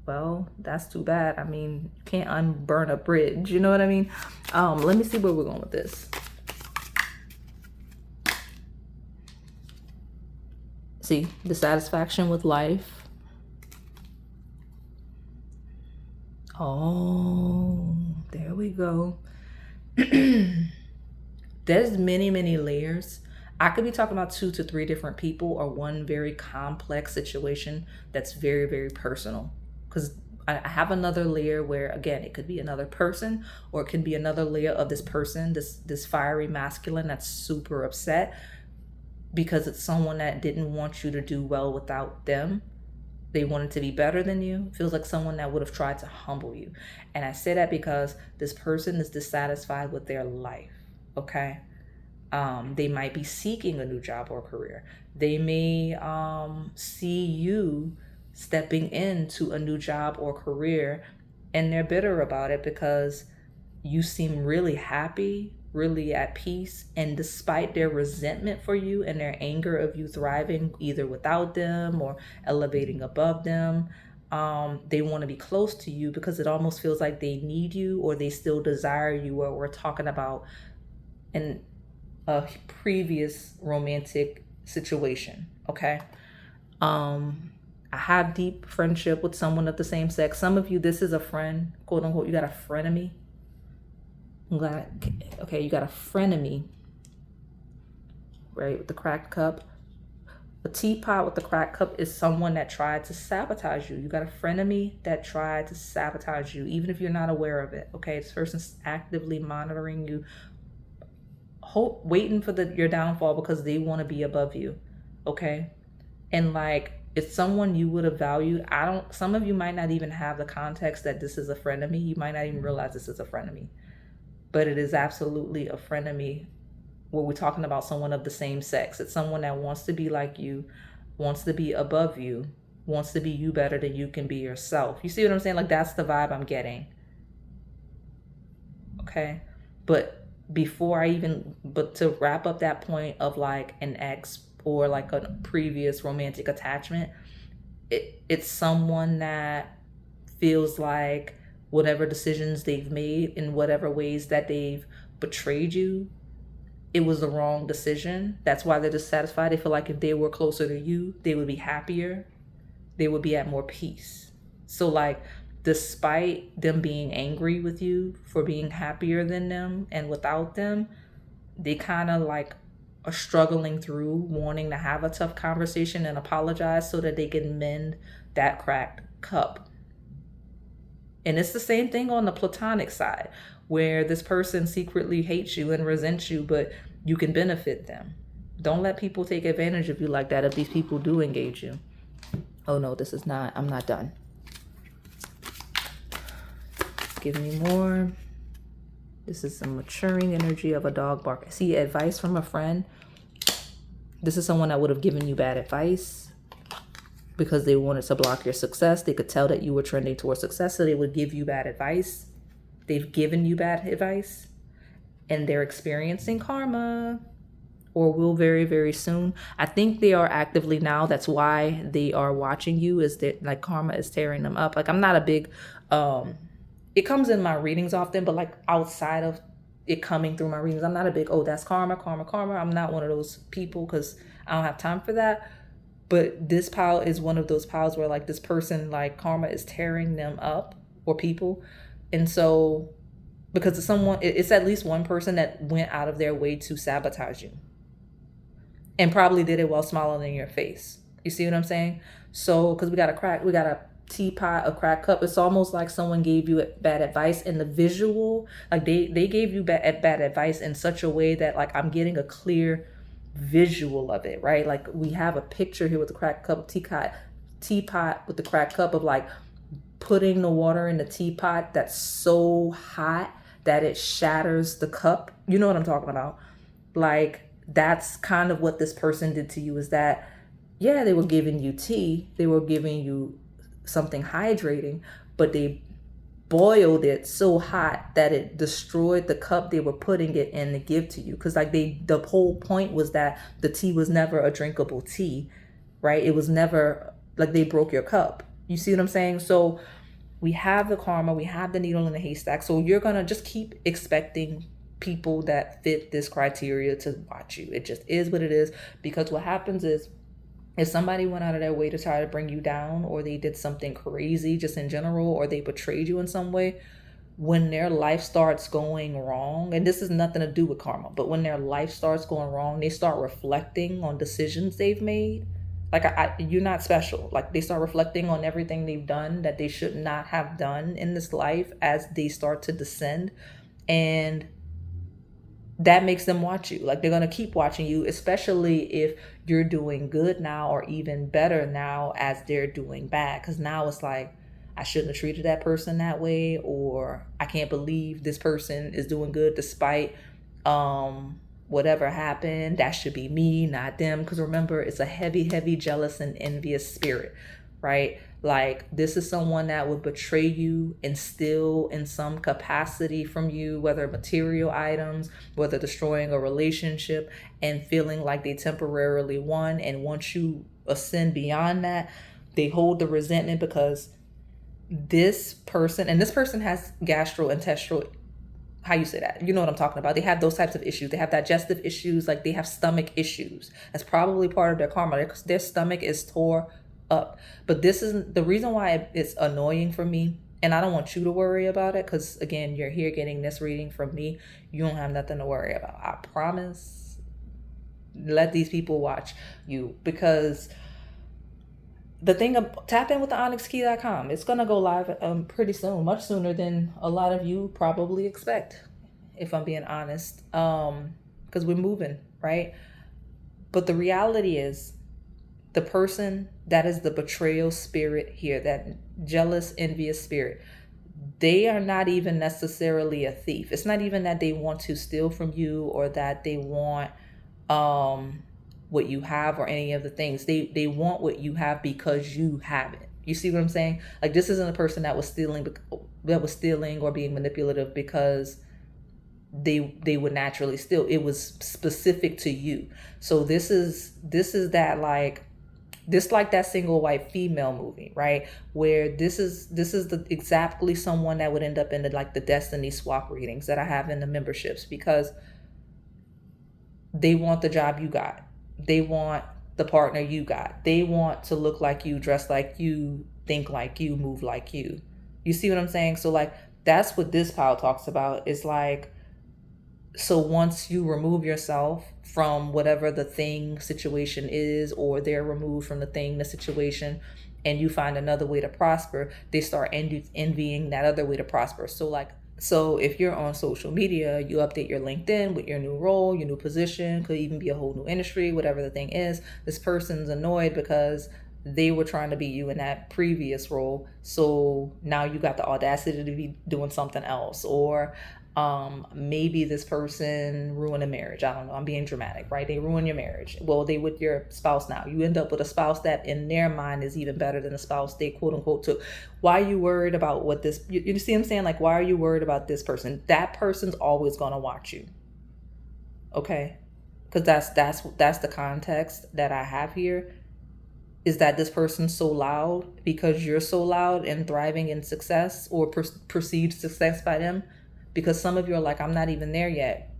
Well, that's too bad. I mean, you can't unburn a bridge, you know what I mean? Let me see where we're going with this. See, dissatisfaction with life. Oh, there we go. There's many layers. I could be talking about 2 to 3 different people or one very complex situation that's very personal. Because I have another layer where, again, it could be another person, or it can be another layer of this person, this fiery masculine that's super upset because it's someone that didn't want you to do well without them. They wanted to be better than you. Feels like someone that would have tried to humble you. And I say that because this person is dissatisfied with their life. Okay. They might be seeking a new job or career. They may see you stepping into a new job or career, and they're bitter about it because you seem really happy, really at peace. And despite their resentment for you and their anger of you thriving either without them or elevating above them, they want to be close to you because it almost feels like they need you or they still desire you. Or we're talking about in a previous romantic situation. Okay. I have deep friendship with someone of the same sex. Some of you, this is a friend, quote unquote. You got a frenemy. Okay, you got a frenemy, right? With the cracked cup. A teapot with the cracked cup is someone that tried to sabotage you. You got a frenemy that tried to sabotage you, even if you're not aware of it. Okay, this person's actively monitoring you, waiting for your downfall because they want to be above you. Okay, and like, it's someone you would have valued. Some of you might not even have the context that this is a frenemy. You might not even realize this is a frenemy, but it is absolutely a frenemy where we're talking about someone of the same sex. It's someone that wants to be like you, wants to be above you, wants to be you better than you can be yourself. You see what I'm saying? Like, that's the vibe I'm getting. Okay. But to wrap up that point of like an ex or like a previous romantic attachment, it's someone that feels like whatever decisions they've made in whatever ways that they've betrayed you, it was the wrong decision. That's why they're dissatisfied. They feel like if they were closer to you, they would be happier. They would be at more peace. So like, despite them being angry with you for being happier than them and without them, they kind of like are struggling through wanting to have a tough conversation and apologize so that they can mend that cracked cup. And it's the same thing on the platonic side, where this person secretly hates you and resents you, but you can benefit them. Don't let people take advantage of you like that if these people do engage you. Oh no, I'm not done. Give me more. This is some maturing energy of a dog bark. See, advice from a friend. This is someone that would have given you bad advice because they wanted to block your success. They could tell that you were trending towards success, so they would give you bad advice. They've given you bad advice and they're experiencing karma, or will very soon. I think they are actively now. That's why they are watching you, is that like karma is tearing them up. Like, I'm not a big, it comes in my readings often, but like outside of it coming through my readings, I'm not a big, oh, that's karma. I'm not one of those people because I don't have time for that. But this pile is one of those piles where like this person, like karma is tearing them up, or people. And so, because it's at least one person that went out of their way to sabotage you and probably did it while smiling in your face. You see what I'm saying? So, because we got a teapot, a cracked cup. It's almost like someone gave you bad advice, and the visual, like they gave you bad advice in such a way that like I'm getting a clear visual of it, right? Like, we have a picture here with the cracked cup, teapot with the cracked cup of like putting the water in the teapot that's so hot that it shatters the cup. You know what I'm talking about? Like, that's kind of what this person did to you, is that, yeah, they were giving you tea, they were giving you something hydrating, but they boiled it so hot that it destroyed the cup they were putting it in to give to you. Because like the whole point was that the tea was never a drinkable tea, right? It was never like they broke your cup. You see what I'm saying? So we have the karma, we have the needle in the haystack. So you're gonna just keep expecting people that fit this criteria to watch you. It just is what it is, because what happens is If somebody went out of their way to try to bring you down, or they did something crazy just in general, or they betrayed you in some way, when their life starts going wrong, and this is nothing to do with karma, but when their life starts going wrong, they start reflecting on decisions they've made. Like, you're not special. Like, they start reflecting on everything they've done that they should not have done in this life as they start to descend. And that makes them watch you. Like, they're going to keep watching you, especially if you're doing good now, or even better now as they're doing bad. Because now it's like, I shouldn't have treated that person that way, or I can't believe this person is doing good despite whatever happened. That should be me, not them. Because remember, it's a heavy, heavy jealous and envious spirit, right? Like, this is someone that would betray you and steal in some capacity from you, whether material items, whether destroying a relationship, and feeling like they temporarily won. And once you ascend beyond that, they hold the resentment because this person, and this person has gastrointestinal, how you say that? You know what I'm talking about. They have those types of issues. They have digestive issues. Like, they have stomach issues. That's probably part of their karma. Their stomach is tore up. But this is the reason why it's annoying for me. And I don't want you to worry about it, because again, you're here getting this reading from me. You don't have nothing to worry about. I promise. Let these people watch you, because the thing of, tap in with the onyxkey.com. It's gonna go live pretty soon, much sooner than a lot of you probably expect, if I'm being honest. Because we're moving, right? But the reality is, the person that is the betrayal spirit here, that jealous, envious spirit, they are not even necessarily a thief. It's not even that they want to steal from you, or that they want what you have, or any of the things. They want what you have because you have it. You see what I'm saying? Like, this isn't a person that was stealing or being manipulative because they would naturally steal. It was specific to you. So this is that, like, this, like that single white female movie, right? Where this is the exactly someone that would end up in the destiny swap readings that I have in the memberships, because they want the job you got. They want the partner you got. They want to look like you, dress like you, think like you, move like you. You see what I'm saying? So, like, that's what this pile talks about. Is like, so once you remove yourself from whatever the thing situation is, or they're removed from the thing, the situation, and you find another way to prosper, they start envying that other way to prosper. So if you're on social media, you update your LinkedIn with your new role, your new position, could even be a whole new industry, whatever the thing is. This person's annoyed because they were trying to be you in that previous role. So now you got the audacity to be doing something else. Or maybe this person ruined a marriage. I don't know. I'm being dramatic, right? They ruin your marriage. Well, they with your spouse now. You end up with a spouse that in their mind is even better than the spouse they quote unquote took. Why are you worried about what this, you see what I'm saying? Like, why are you worried about this person? That person's always going to watch you. Okay? Because that's the context that I have here. Is that this person's so loud because you're so loud and thriving in success, or perceived success by them? Because some of you are like, I'm not even there yet.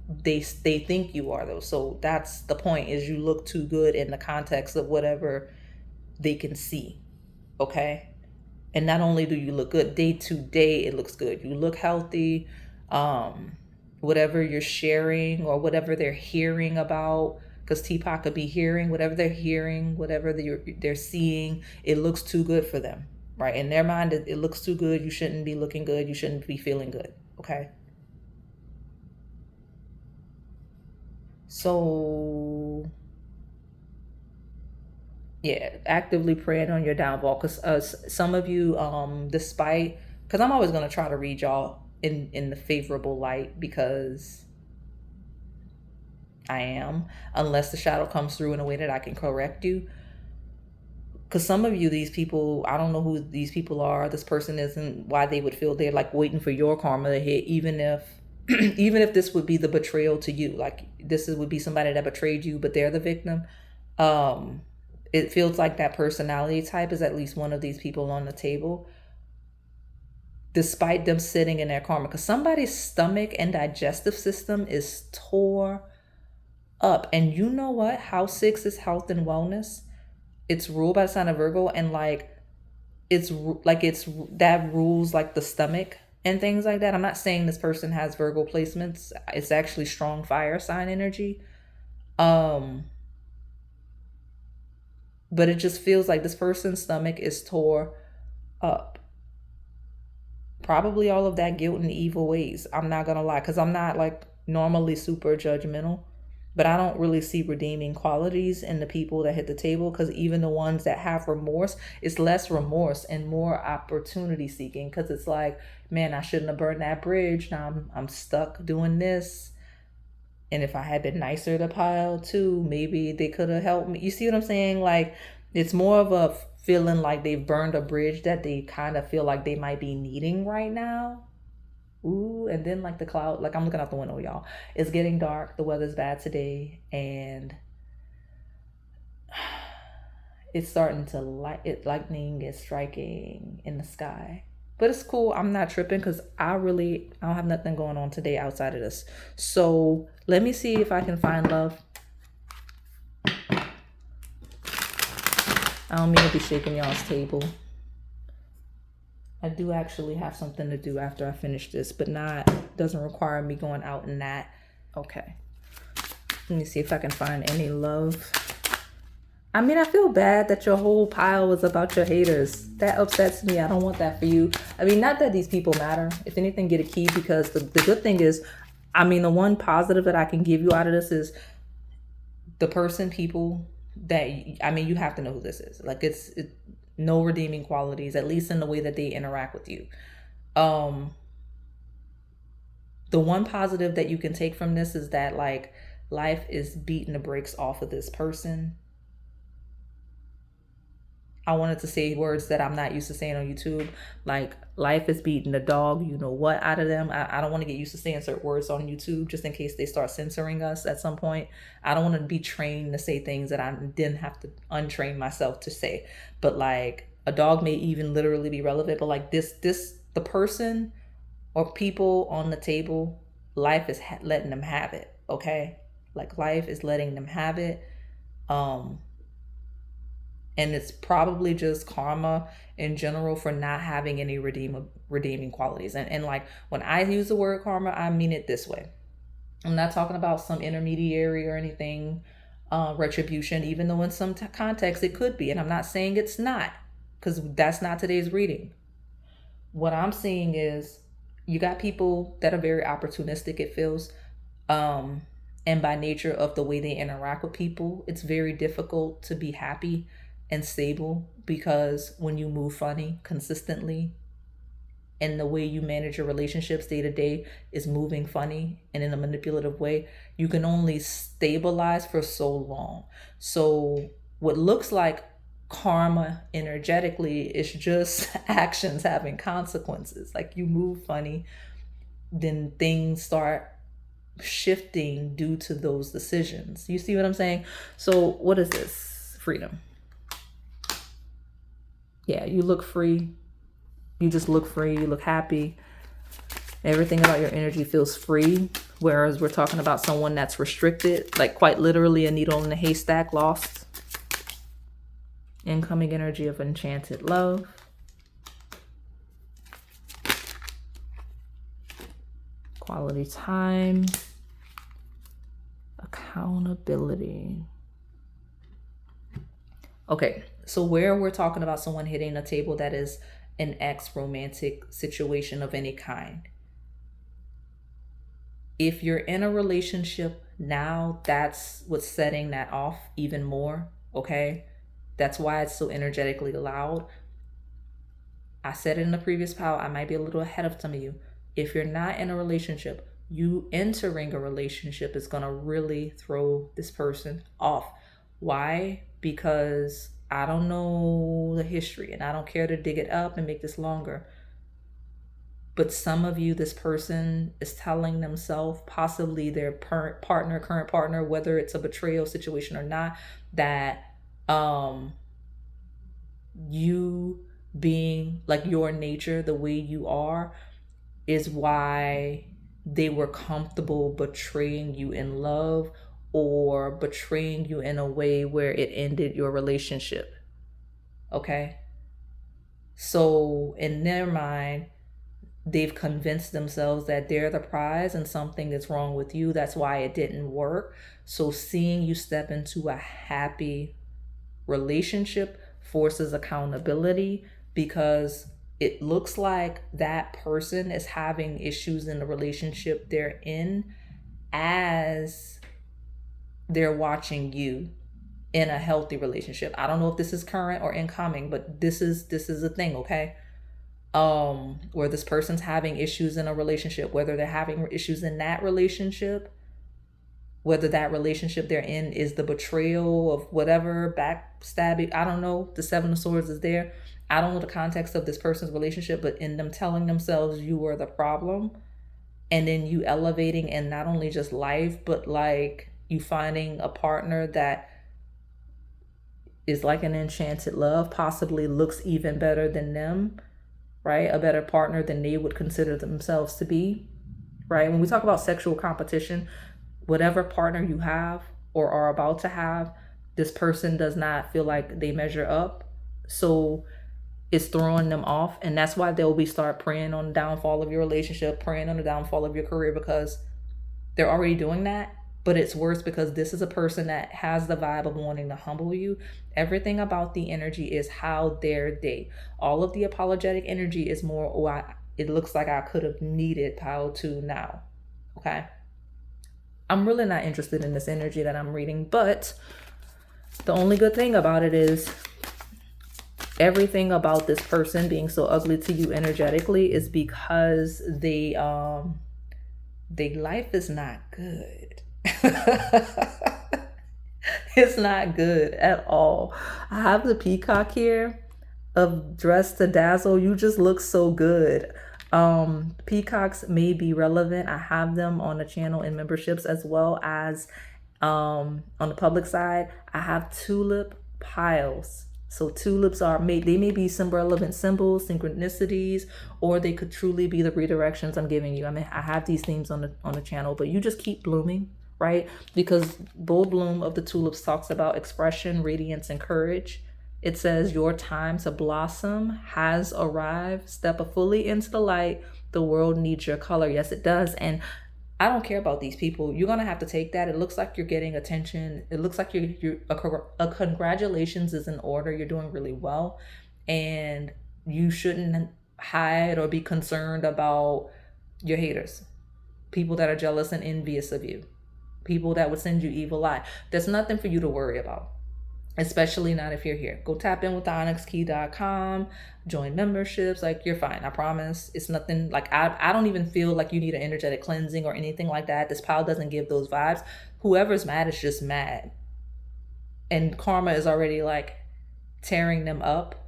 They think you are, though. So that's the point, is you look too good in the context of whatever they can see. Okay? And not only do you look good, day to day it looks good. You look healthy. Whatever you're sharing, or whatever they're hearing about, because Teapot could be hearing, whatever they're hearing, whatever they're seeing, it looks too good for them. Right? In their mind, it looks too good. You shouldn't be looking good. You shouldn't be feeling good. Okay? So, yeah, actively praying on your downfall. Because some of you, despite, because I'm always going to try to read y'all in the favorable light, because I am, unless the shadow comes through in a way that I can correct you. Because some of you, these people, I don't know who these people are. This person isn't, why they would feel they're like waiting for your karma to hit, even if this would be the betrayal to you. Like, this would be somebody that betrayed you, but they're the victim. It feels like that personality type is at least one of these people on the table, despite them sitting in their karma. Because somebody's stomach and digestive system is tore up. And you know what? House 6 is health and wellness. It's ruled by the sign of Virgo, and like it's that rules like the stomach and things like that. I'm not saying this person has Virgo placements. It's actually strong fire sign energy. But it just feels like this person's stomach is tore up. Probably all of that guilt and evil ways. I'm not gonna lie, because I'm not like normally super judgmental, but I don't really see redeeming qualities in the people that hit the table, because even the ones that have remorse, it's less remorse and more opportunity seeking, because it's like, man, I shouldn't have burned that bridge. Now I'm stuck doing this. And if I had been nicer to pile too, maybe they could have helped me. You see what I'm saying? Like, it's more of a feeling like they've burned a bridge that they kind of feel like they might be needing right now. Ooh, and then like the cloud, like I'm looking out the window, y'all. It's getting dark. The weather's bad today, and it's starting to lightning is striking in the sky. But it's cool. I'm not tripping, because I don't have nothing going on today outside of this. So let me see if I can find love. I don't mean to be shaking y'all's table. I do actually have something to do after I finish this, but doesn't require me going out in that. Okay. Let me see if I can find any love. I mean, I feel bad that your whole pile was about your haters. That upsets me. I don't want that for you. I mean, not that these people matter. If anything, get a key, because the good thing is, I mean, the one positive that I can give you out of this is people that, I mean, you have to know who this is. Like, it's no redeeming qualities, at least in the way that they interact with you. The one positive that you can take from this is that, like, life is beating the brakes off of this person. I wanted to say words that I'm not used to saying on YouTube, like life is beating the dog, you know what, out of them. I don't want to get used to saying certain words on YouTube, just in case they start censoring us at some point. I don't want to be trained to say things that I didn't have to untrain myself to say. But like, a dog may even literally be relevant, but like the person or people on the table, life is letting them have it. Okay. Like, life is letting them have it. And it's probably just karma in general for not having any redeeming qualities. And like, when I use the word karma, I mean it this way. I'm not talking about some intermediary or anything, retribution, even though in some context it could be. And I'm not saying it's not, because that's not today's reading. What I'm seeing is, you got people that are very opportunistic, it feels. And by nature of the way they interact with people, it's very difficult to be happy and stable, because when you move funny consistently, and the way you manage your relationships day to day is moving funny and in a manipulative way, you can only stabilize for so long. So what looks like karma energetically is just actions having consequences. Like, you move funny, then things start shifting due to those decisions. You see what I'm saying? So what is this? Freedom. Yeah, you look free. You just look free. You look happy. Everything about your energy feels free. Whereas we're talking about someone that's restricted, like quite literally a needle in a haystack, lost. Incoming energy of enchanted love. Quality time. Accountability. Okay, so where we're talking about someone hitting a table that is an ex-romantic situation of any kind. If you're in a relationship now, that's what's setting that off even more, okay? That's why it's so energetically loud. I said it in the previous pile, I might be a little ahead of some of you. If you're not in a relationship, you entering a relationship is gonna really throw this person off. Why? Because I don't know the history, and I don't care to dig it up and make this longer. But some of you, this person is telling themselves, possibly their current partner, whether it's a betrayal situation or not, that you being like your nature, the way you are, is why they were comfortable betraying you in love, or betraying you in a way where it ended your relationship. Okay? So in their mind, they've convinced themselves that they're the prize and something is wrong with you. That's why it didn't work. So seeing you step into a happy relationship forces accountability, because it looks like that person is having issues in the relationship they're in as they're watching you in a healthy relationship. I don't know if this is current or incoming, but this is a thing, okay? Where this person's having issues in a relationship, whether they're having issues in that relationship, whether that relationship they're in is the betrayal of whatever, backstabbing, I don't know. The Seven of Swords is there. I don't know the context of this person's relationship, but in them telling themselves you were the problem, and then you elevating in not only just life, but like you finding a partner that is like an enchanted love, possibly looks even better than them, right? A better partner than they would consider themselves to be, right? When we talk about sexual competition, whatever partner you have or are about to have, this person does not feel like they measure up. So it's throwing them off. And that's why they'll be start preying on the downfall of your relationship, preying on the downfall of your career, because they're already doing that. But it's worse because this is a person that has the vibe of wanting to humble you. Everything about the energy is how dare they. All of the apologetic energy is more, oh, it looks like I could have needed Pile 2 now. Okay? I'm really not interested in this energy that I'm reading, but the only good thing about it is everything about this person being so ugly to you energetically is because they life is not good. It's not good at all. I have the peacock here of Dress to Dazzle. You just look so good. Peacocks may be relevant. I have them on the channel in memberships, as well as on the public side. I have tulip piles. So tulips they may be some relevant symbols, synchronicities, or they could truly be the redirections I'm giving you. I mean, I have these themes on the channel, but you just keep blooming, right? Because Bold Bloom of the Tulips talks about expression, radiance, and courage. It says your time to blossom has arrived. Step fully into the light. The world needs your color. Yes, it does. And I don't care about these people. You're going to have to take that. It looks like you're getting attention. It looks like a congratulations is in order. You're doing really well. And you shouldn't hide or be concerned about your haters. People that are jealous and envious of you. People that would send you evil eye. There's nothing for you to worry about. Especially not if you're here. Go tap in with the onyxkey.com, join memberships. Like, you're fine. I promise. It's nothing like, I don't even feel like you need an energetic cleansing or anything like that. This pile doesn't give those vibes. Whoever's mad is just mad. And karma is already like tearing them up,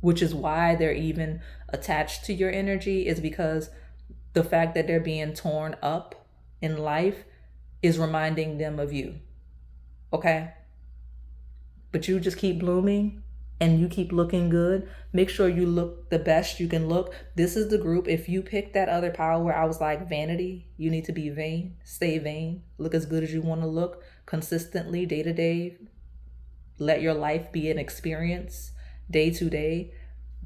which is why they're even attached to your energy, is because the fact that they're being torn up in life is reminding them of you. Okay? But you just keep blooming and you keep looking good. Make sure you look the best you can look. This is the group. If you pick that other pile where I was like, vanity, you need to be vain. Stay vain. Look as good as you want to look consistently, day to day. Let your life be an experience, day to day.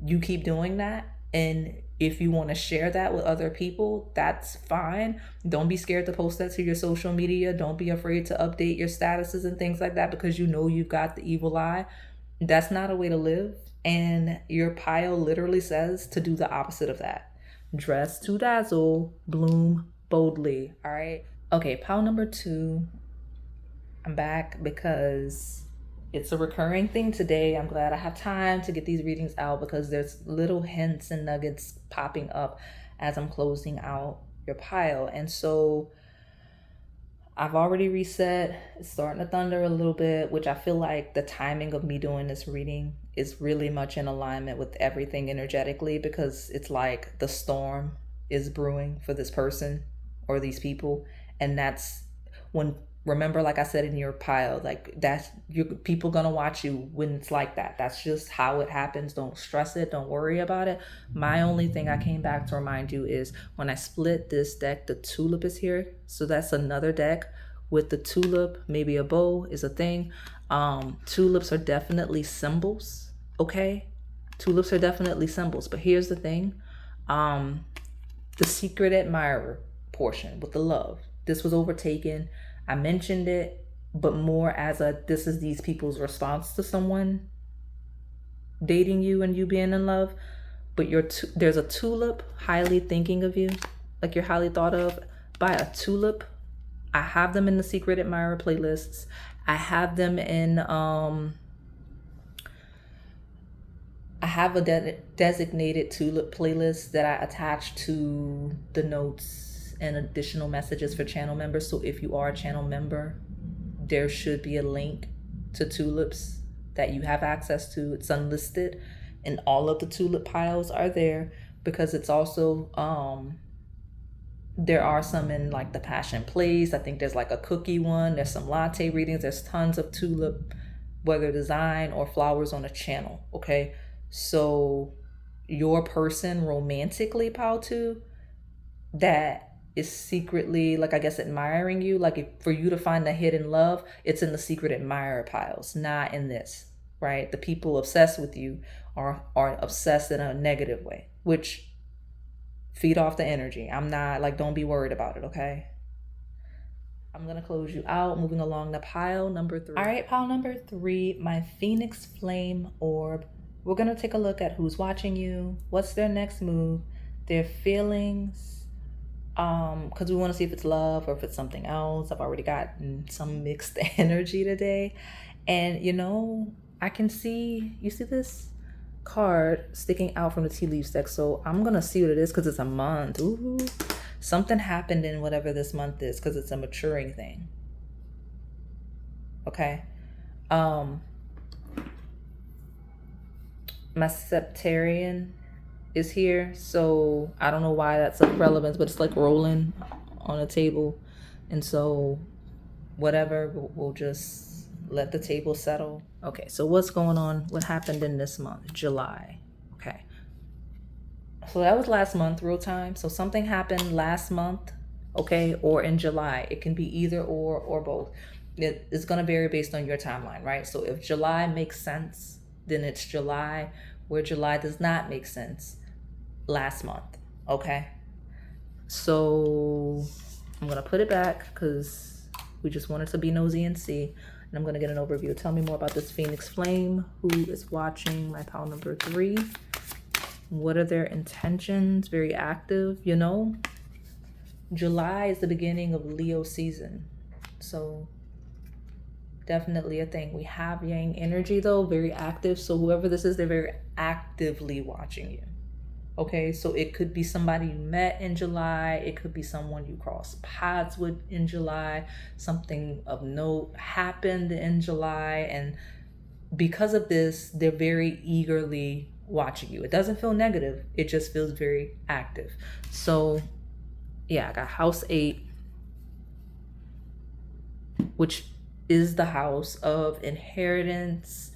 You keep doing that. And if you want to share that with other people, that's fine. Don't be scared to post that to your social media. Don't be afraid to update your statuses and things like that because you know you've got the evil eye. That's not a way to live. And your pile literally says to do the opposite of that. Dress to dazzle, bloom boldly. All right. Okay, pile number 2. I'm back because it's a recurring thing today. I'm glad I have time to get these readings out because there's little hints and nuggets popping up as I'm closing out your pile. And so I've already reset. It's starting to thunder a little bit, which I feel like the timing of me doing this reading is really much in alignment with everything energetically, because it's like the storm is brewing for this person or these people. And that's when, remember, like I said in your pile, like that's people gonna watch you when it's like that. That's just how it happens. Don't stress it. Don't worry about it. My only thing I came back to remind you is when I split this deck, the tulip is here. So that's another deck with the tulip. Maybe a bow is a thing. Tulips are definitely symbols. Okay, tulips are definitely symbols. But here's the thing. The secret admirer portion with the love. This was overtaken. I mentioned it, but more as a, this is these people's response to someone dating you and you being in love. But there's a tulip highly thinking of you, like you're highly thought of by a tulip. I have them in the secret admirer playlists. I have them in I have a designated tulip playlist that I attach to the notes and additional messages for channel members. So if you are a channel member, there should be a link to tulips that you have access to. It's unlisted, and all of the tulip piles are there because it's also there are some in like the passion plays. I think there's like a cookie one. There's some latte readings. There's tons of tulip, whether design or flowers on the channel. Okay. So your person romantically, Pautu, that is secretly, like, I guess, admiring you, like if, for you to find the hidden love, it's in the secret admirer piles, not in this, right? The people obsessed with you are obsessed in a negative way, which feed off the energy. I'm not like, don't be worried about it, okay? I'm going to close you out, moving along to pile number 3. All right, pile number 3, my Phoenix Flame Orb. We're going to take a look at who's watching you, what's their next move, their feelings, because we want to see if it's love or if it's something else. I've already gotten some mixed energy today. And, you know, I can see, you see this card sticking out from the tea leaves deck. So I'm going to see what it is because it's a month. Ooh, something happened in whatever this month is because it's a maturing thing. Okay. My Septarian is here, so I don't know why that's of relevance, but it's like rolling on a table, and so whatever, we'll just let the table settle. Okay, so what's going on? What happened in this month? July. Okay, so that was last month, real time. So something happened last month, okay, or in July. It can be either or both. It's going to vary based on your timeline, right? So if July makes sense, then it's July. Where July does not make sense, last month. Okay, so I'm gonna put it back because we just wanted to be nosy and see, and I'm gonna get an overview. Tell me more about this Phoenix Flame. Who is watching my pile number 3? What are their intentions? Very active, you know. July is the beginning of Leo season, so definitely a thing. We have yang energy though, very active. So whoever this is, they're very actively watching you. Okay, so it could be somebody you met in July. It could be someone you crossed paths with in July. Something of note happened in July. And because of this, they're very eagerly watching you. It doesn't feel negative. It just feels very active. So yeah, I got house 8, which is the house of inheritance.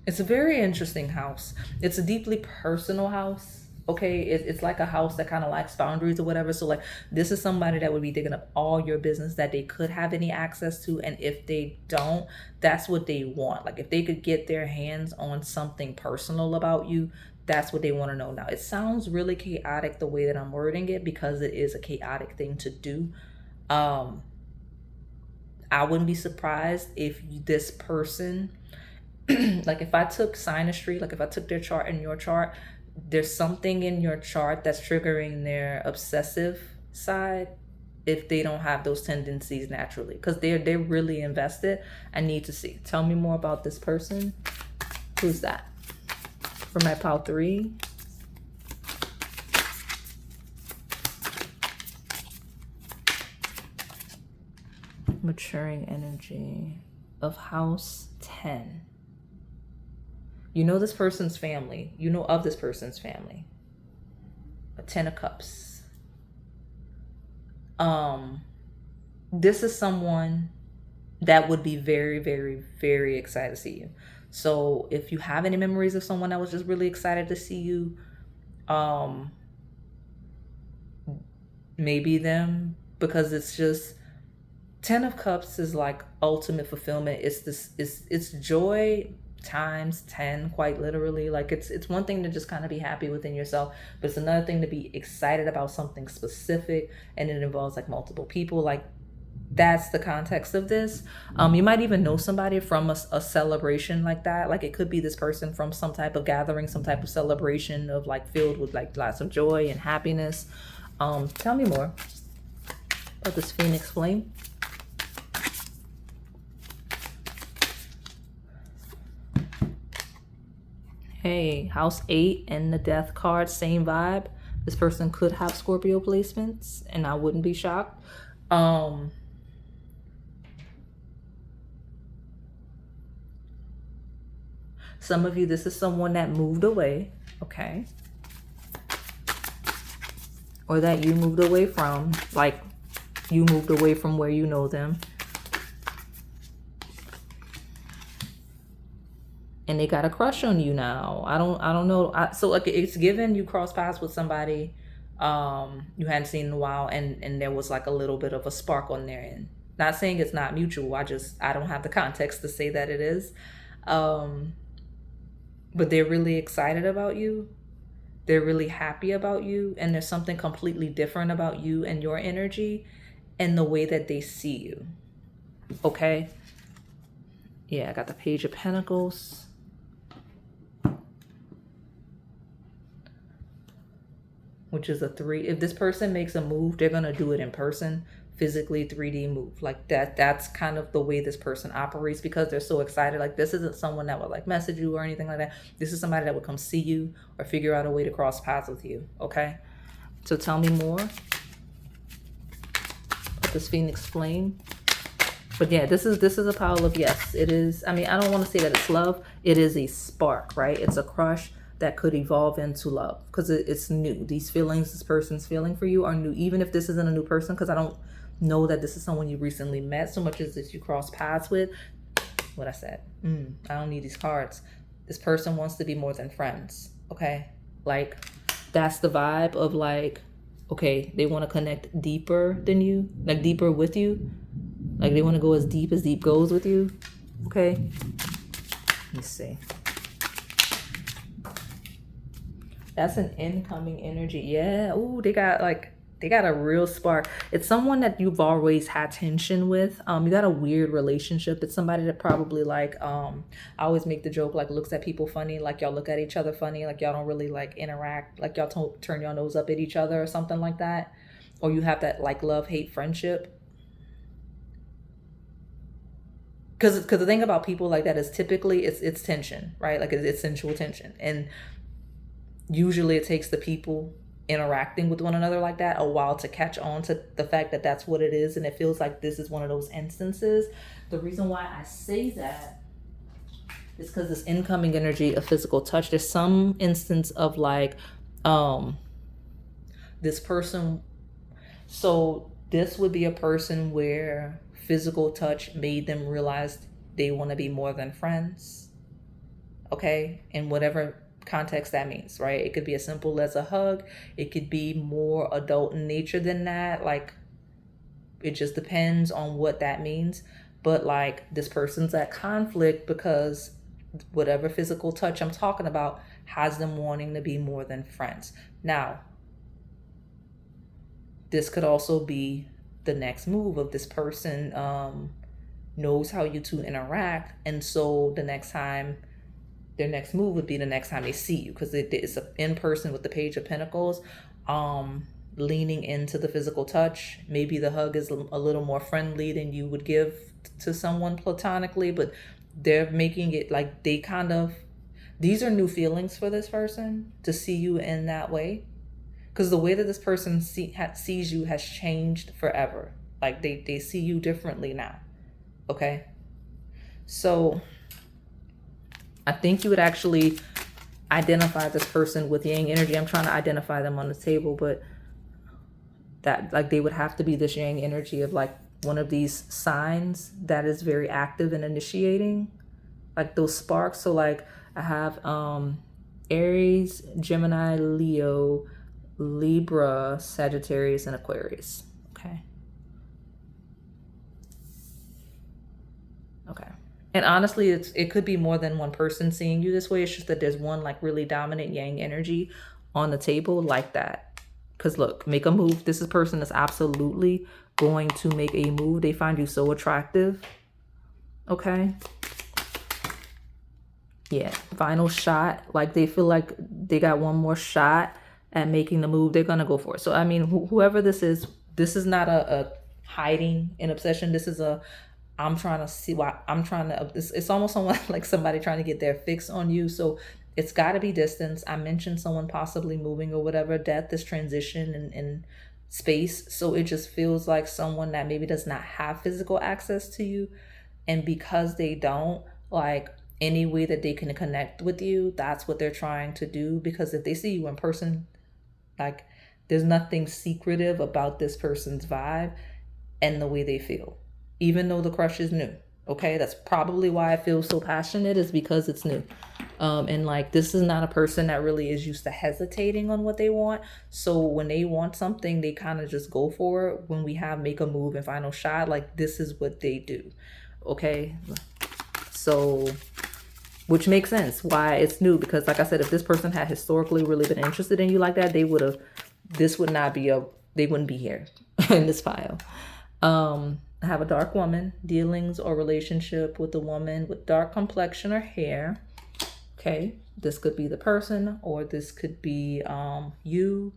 It's a very interesting house. It's a deeply personal house. Okay, it's like a house that kind of lacks boundaries or whatever. So like, this is somebody that would be digging up all your business that they could have any access to, and if they don't, that's what they want. Like if they could get their hands on something personal about you, that's what they want to know. Now, it sounds really chaotic the way that I'm wording it because it is a chaotic thing to do. I wouldn't be surprised if this person, like if I took synastry, like if I took their chart and your chart, there's something in your chart that's triggering their obsessive side if they don't have those tendencies naturally, because they're really invested. I need to see. Tell me more about this person. Who's that? For my pile 3. Maturing energy of house 10. You know this person's family. You know of this person's family. A 10 of Cups. This is someone that would be very, very, very excited to see you. So if you have any memories of someone that was just really excited to see you, maybe them, because it's just 10 of Cups is like ultimate fulfillment. It's this, it's joy times 10, quite literally. Like it's one thing to just kind of be happy within yourself, but it's another thing to be excited about something specific, and it involves like multiple people. Like that's the context of this. You might even know somebody from a celebration like that. Like it could be this person from some type of gathering, some type of celebration of like filled with like lots of joy and happiness. Tell me more about this Phoenix flame. Hey, house 8 and the death card, same vibe. This person could have Scorpio placements, and I wouldn't be shocked. Some of you, this is someone that moved away, okay? Or that you moved away from, like you moved away from where you know them. And they got a crush on you now. I don't know. So like it's given you cross paths with somebody you hadn't seen in a while, and there was like a little bit of a spark on their end. Not saying it's not mutual. I don't have the context to say that it is. But they're really excited about you. They're really happy about you, and there's something completely different about you and your energy and the way that they see you. Okay? Yeah, I got the Page of Pentacles. Which is a 3. If this person makes a move, they're going to do it in person, physically 3D move. Like that's kind of the way this person operates, because they're so excited. Like this isn't someone that would like message you or anything like that. This is somebody that would come see you or figure out a way to cross paths with you. Okay? So tell me more about this Phoenix flame. But yeah, this is a pile of yes. It is. I mean, I don't want to say that it's love. It is a spark, right? It's a crush that could evolve into love, because it's new. These feelings this person's feeling for you are new, even if this isn't a new person, because I don't know that this is someone you recently met so much as that you cross paths with. What I said. I don't need these cards. This person wants to be more than friends. Okay? Like that's the vibe of like, okay, they want to connect deeper than you, like deeper with you. Like they want to go as deep goes with you. Okay? Let me see. That's an incoming energy. Yeah. Ooh, they got a real spark. It's someone that you've always had tension with. You got a weird relationship. It's somebody that probably like, I always make the joke, like looks at people funny, like y'all look at each other funny, like y'all don't really like interact, like y'all turn your nose up at each other or something like that. Or you have that like love-hate friendship. Because the thing about people like that is typically it's tension, right? Like it's sensual tension. And usually it takes the people interacting with one another like that a while to catch on to the fact that that's what it is. And it feels like this is one of those instances. The reason why I say that is because this incoming energy of physical touch, there's some instance of like this person. So this would be a person where physical touch made them realize they want to be more than friends. Okay? In whatever context that means, right? It could be as simple as a hug. It could be more adult in nature than that. Like it just depends on what that means. But like this person's at conflict because whatever physical touch I'm talking about has them wanting to be more than friends. Now, this could also be the next move of this person knows how you two interact, and so their next move would be the next time they see you, because it's in person with the Page of Pentacles, leaning into the physical touch. Maybe the hug is a little more friendly than you would give to someone platonically, but they're making it like these are new feelings for this person to see you in that way, because the way that this person sees you has changed forever. Like they see you differently now. Okay, so I think you would actually identify this person with yang energy. I'm trying to identify them on the table, but that like they would have to be this yang energy of like one of these signs that is very active and initiating, like those sparks. So like I have Aries, Gemini, Leo, Libra, Sagittarius, and Aquarius. Okay. Okay. And honestly, it could be more than one person seeing you this way. It's just that there's one like really dominant yang energy on the table like that. Because look, make a move. This is person that's absolutely going to make a move. They find you so attractive. Okay. Yeah. Final shot. Like they feel like they got one more shot at making the move. They're going to go for it. So, I mean, whoever this is not a hiding an obsession. This is a, I'm trying to see why I'm trying to, it's almost someone like somebody trying to get their fix on you. So it's got to be distance. I mentioned someone possibly moving or whatever. Death is transition in space. So it just feels like someone that maybe does not have physical access to you. And because they don't, like any way that they can connect with you, that's what they're trying to do. Because if they see you in person, like there's nothing secretive about this person's vibe and the way they feel, even though the crush is new. Okay, that's probably why I feel so passionate, is because it's new. And like this is not a person that really is used to hesitating on what they want. So when they want something, they kind of just go for it. When we have make a move and final shot, like this is what they do. Okay, so which makes sense why it's new, because like I said, if this person had historically really been interested in you like that, they would have, this would not be they wouldn't be here in this file. I have a dark woman, dealings or relationship with a woman with dark complexion or hair. Okay, this could be the person, or this could be you,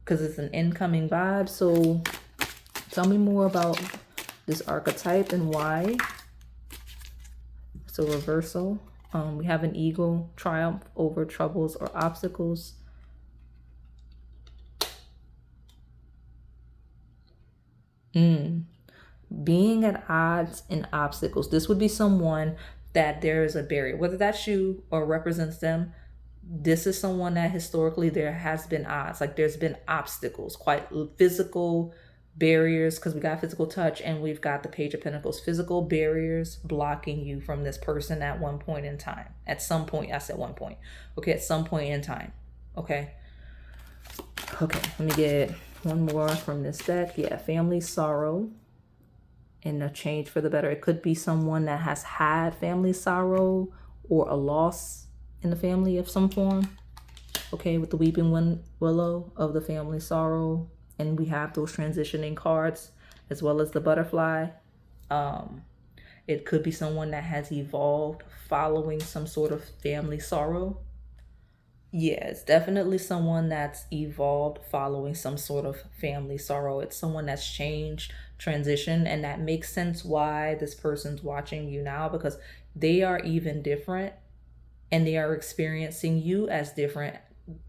because it's an incoming vibe. So tell me more about this archetype and why. So reversal. We have an eagle, triumph over troubles or obstacles. Being at odds and obstacles. This would be someone that there is a barrier, whether that's you or represents them. This is someone that historically there has been odds, like there's been obstacles, quite physical barriers, because we got physical touch and we've got the Page of Pentacles, physical barriers blocking you from this person at one point in time. At some point, I said one point. Okay, at some point in time. Okay. Okay, let me get one more from this deck. Yeah, family sorrow and a change for the better. It could be someone that has had family sorrow or a loss in the family of some form. Okay, with the weeping willow of the family sorrow. And we have those transitioning cards as well as the butterfly. It could be someone that has evolved following some sort of family sorrow. Yeah, it's definitely someone that's evolved following some sort of family sorrow. It's someone that's changed, transitioned, and that makes sense why this person's watching you now, because they are even different and they are experiencing you as different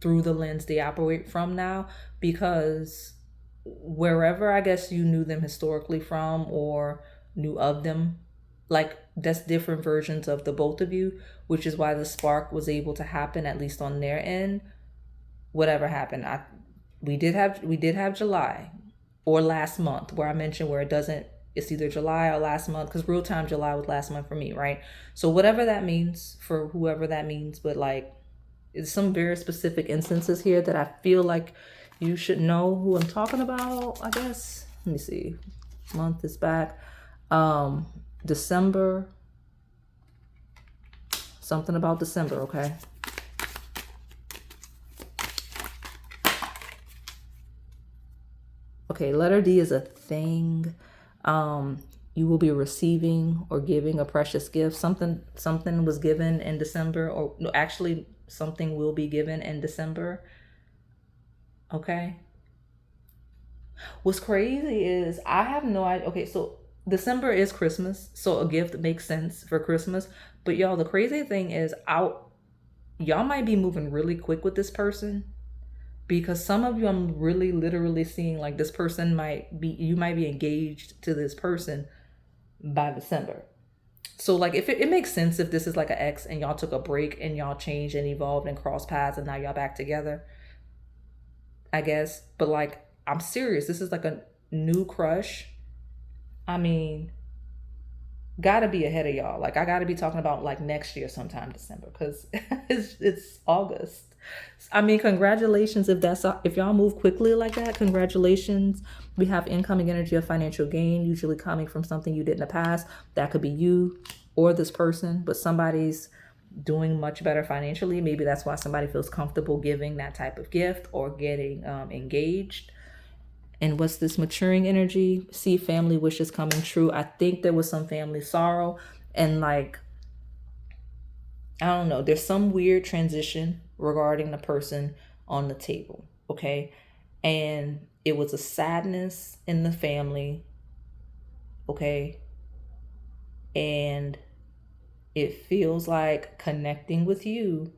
through the lens they operate from now, because wherever I guess you knew them historically from or knew of them, like that's different versions of the both of you, which is why the spark was able to happen, at least on their end. Whatever happened, we did have July or last month, where I mentioned where it's either July or last month, because real time July was last month for me, right? So whatever that means for whoever that means, but like it's some very specific instances here that I feel like you should know who I'm talking about, I guess. Let me see. Month is back. December. Something about December, okay? Okay, letter D is a thing. You will be receiving or giving a precious gift. Something was given in December, or no, actually something will be given in December. Okay. What's crazy is I have no idea. Okay, so December is Christmas, so a gift makes sense for Christmas. But y'all, the crazy thing is y'all might be moving really quick with this person, because some of you, I'm really literally seeing like this person you might be engaged to this person by December. So like if it makes sense if this is like an ex and y'all took a break and y'all changed and evolved and crossed paths and now y'all back together, I guess. But like, I'm serious. This is like a new crush. I mean, gotta be ahead of y'all. Like I gotta be talking about like next year sometime December, because it's August. I mean, congratulations if y'all move quickly like that. Congratulations. We have incoming energy of financial gain, usually coming from something you did in the past. That could be you or this person, but somebody's doing much better financially. Maybe that's why somebody feels comfortable giving that type of gift or getting engaged. And what's this maturing energy? See family wishes coming true. I think there was some family sorrow, and like, I don't know, there's some weird transition regarding the person on the table, okay? And it was a sadness in the family, okay? And it feels like connecting with you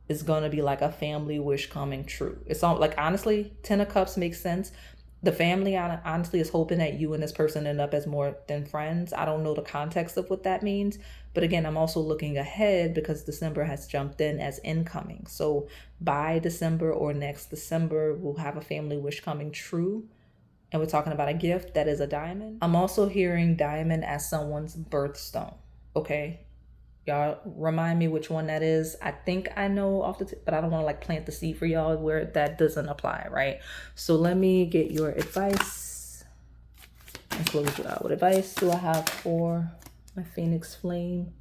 is going to be like a family wish coming true. It's all like, honestly, 10 of Cups makes sense. The family honestly is hoping that you and this person end up as more than friends. I don't know the context of what that means. But again, I'm also looking ahead because December has jumped in as incoming. So by December or next December, we'll have a family wish coming true. And we're talking about a gift that is a diamond. I'm also hearing diamond as someone's birthstone. Okay. Y'all remind me which one that is. I think I know off the tip, but I don't want to like plant the seed for y'all where that doesn't apply, right? So let me get your advice and close you out. What advice do I have for my Phoenix Flame?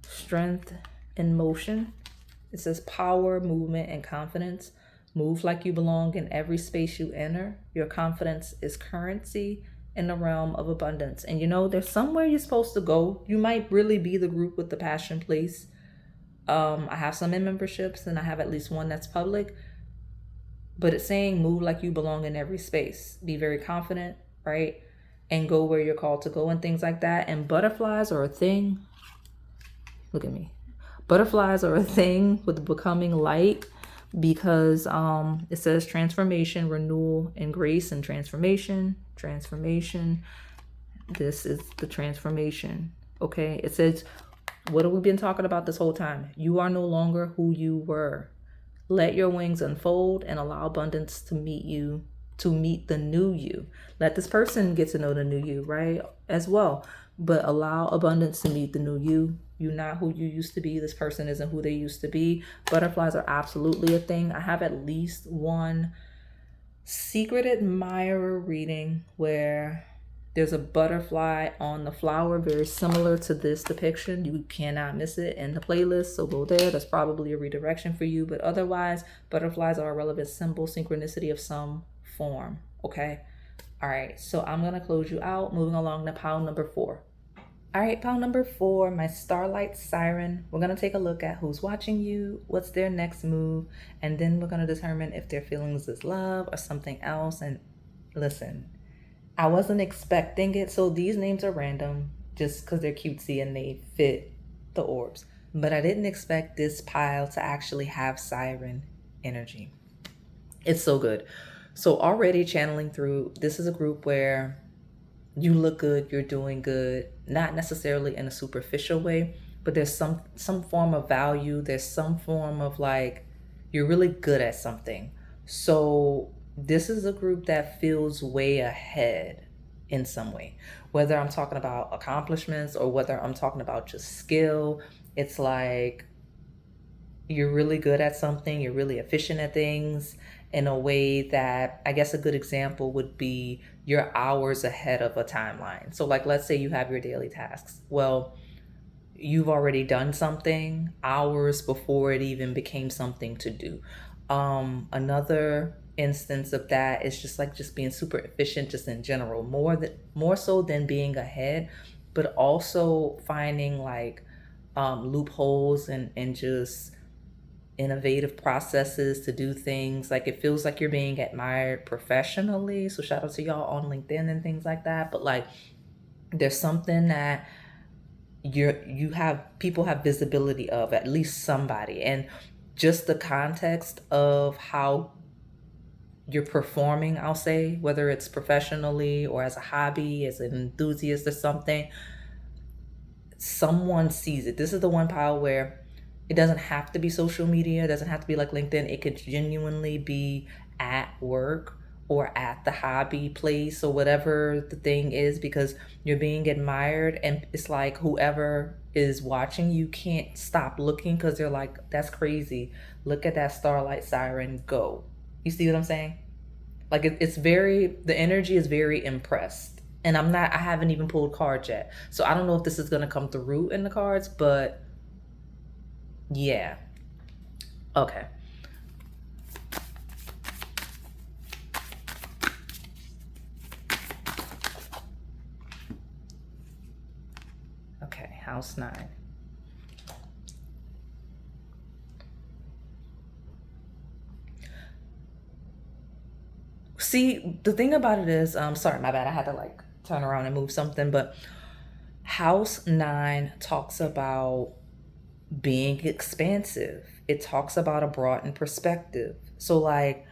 Strength and motion. It says power, movement, and confidence. Move like you belong in every space you enter. Your confidence is currency in the realm of abundance. And you know, there's somewhere you're supposed to go. You might really be the group with the passion place. I have some in memberships and I have at least one that's public. But it's saying move like you belong in every space. Be very confident, right? And go where you're called to go and things like that. And butterflies are a thing. Look at me. Butterflies are a thing with becoming light, because it says transformation, renewal, and grace, and transformation. This is the transformation. Okay, it says, what have we been talking about this whole time? You are no longer who you were. Let your wings unfold and allow abundance to meet the new you. Let this person get to know the new you, right? As well. But allow abundance to meet the new you. You're not who you used to be. This person isn't who they used to be. Butterflies are absolutely a thing. I have at least one secret admirer reading where there's a butterfly on the flower, very similar to this depiction. You cannot miss it in the playlist, so go there. That's probably a redirection for you. But otherwise, butterflies are a relevant symbol, synchronicity of some form, okay? All right, so I'm going to close you out, moving along to pile number 4. All right, pile number 4, my Starlight Siren. We're going to take a look at who's watching you, what's their next move, and then we're going to determine if their feelings is love or something else. And listen, I wasn't expecting it, so these names are random just because they're cutesy and they fit the orbs. But I didn't expect this pile to actually have siren energy. It's so good. So already channeling through, this is a group where you look good, you're doing good, not necessarily in a superficial way, but there's some form of value. There's some form of like, you're really good at something. So this is a group that feels way ahead in some way, whether I'm talking about accomplishments or whether I'm talking about just skill. It's like you're really good at something, you're really efficient at things in a way that, I guess a good example would be you're hours ahead of a timeline. So like, let's say you have your daily tasks. Well, you've already done something hours before it even became something to do. Another instance of that is just being super efficient just in general, more so than being ahead, but also finding like loopholes and just innovative processes to do things. Like it feels like you're being admired professionally. So shout out to y'all on LinkedIn and things like that. But like there's something that people have visibility of, at least somebody, and just the context of how you're performing, I'll say, whether it's professionally or as a hobby, as an enthusiast or something, someone sees it. This is the one pile where it doesn't have to be social media. It doesn't have to be like LinkedIn. It could genuinely be at work or at the hobby place or whatever the thing is, because you're being admired, and it's like whoever is watching you can't stop looking because they're like, that's crazy, look at that Starlight Siren go. You see what I'm saying? Like it's very, the energy is very impressed. And I haven't even pulled cards yet, so I don't know if this is going to come through in the cards, but yeah. Okay. Okay, house 9. See, the thing about it is, sorry, my bad. I had to like turn around and move something, but house 9 talks about being expansive. It talks about a broadened perspective. So like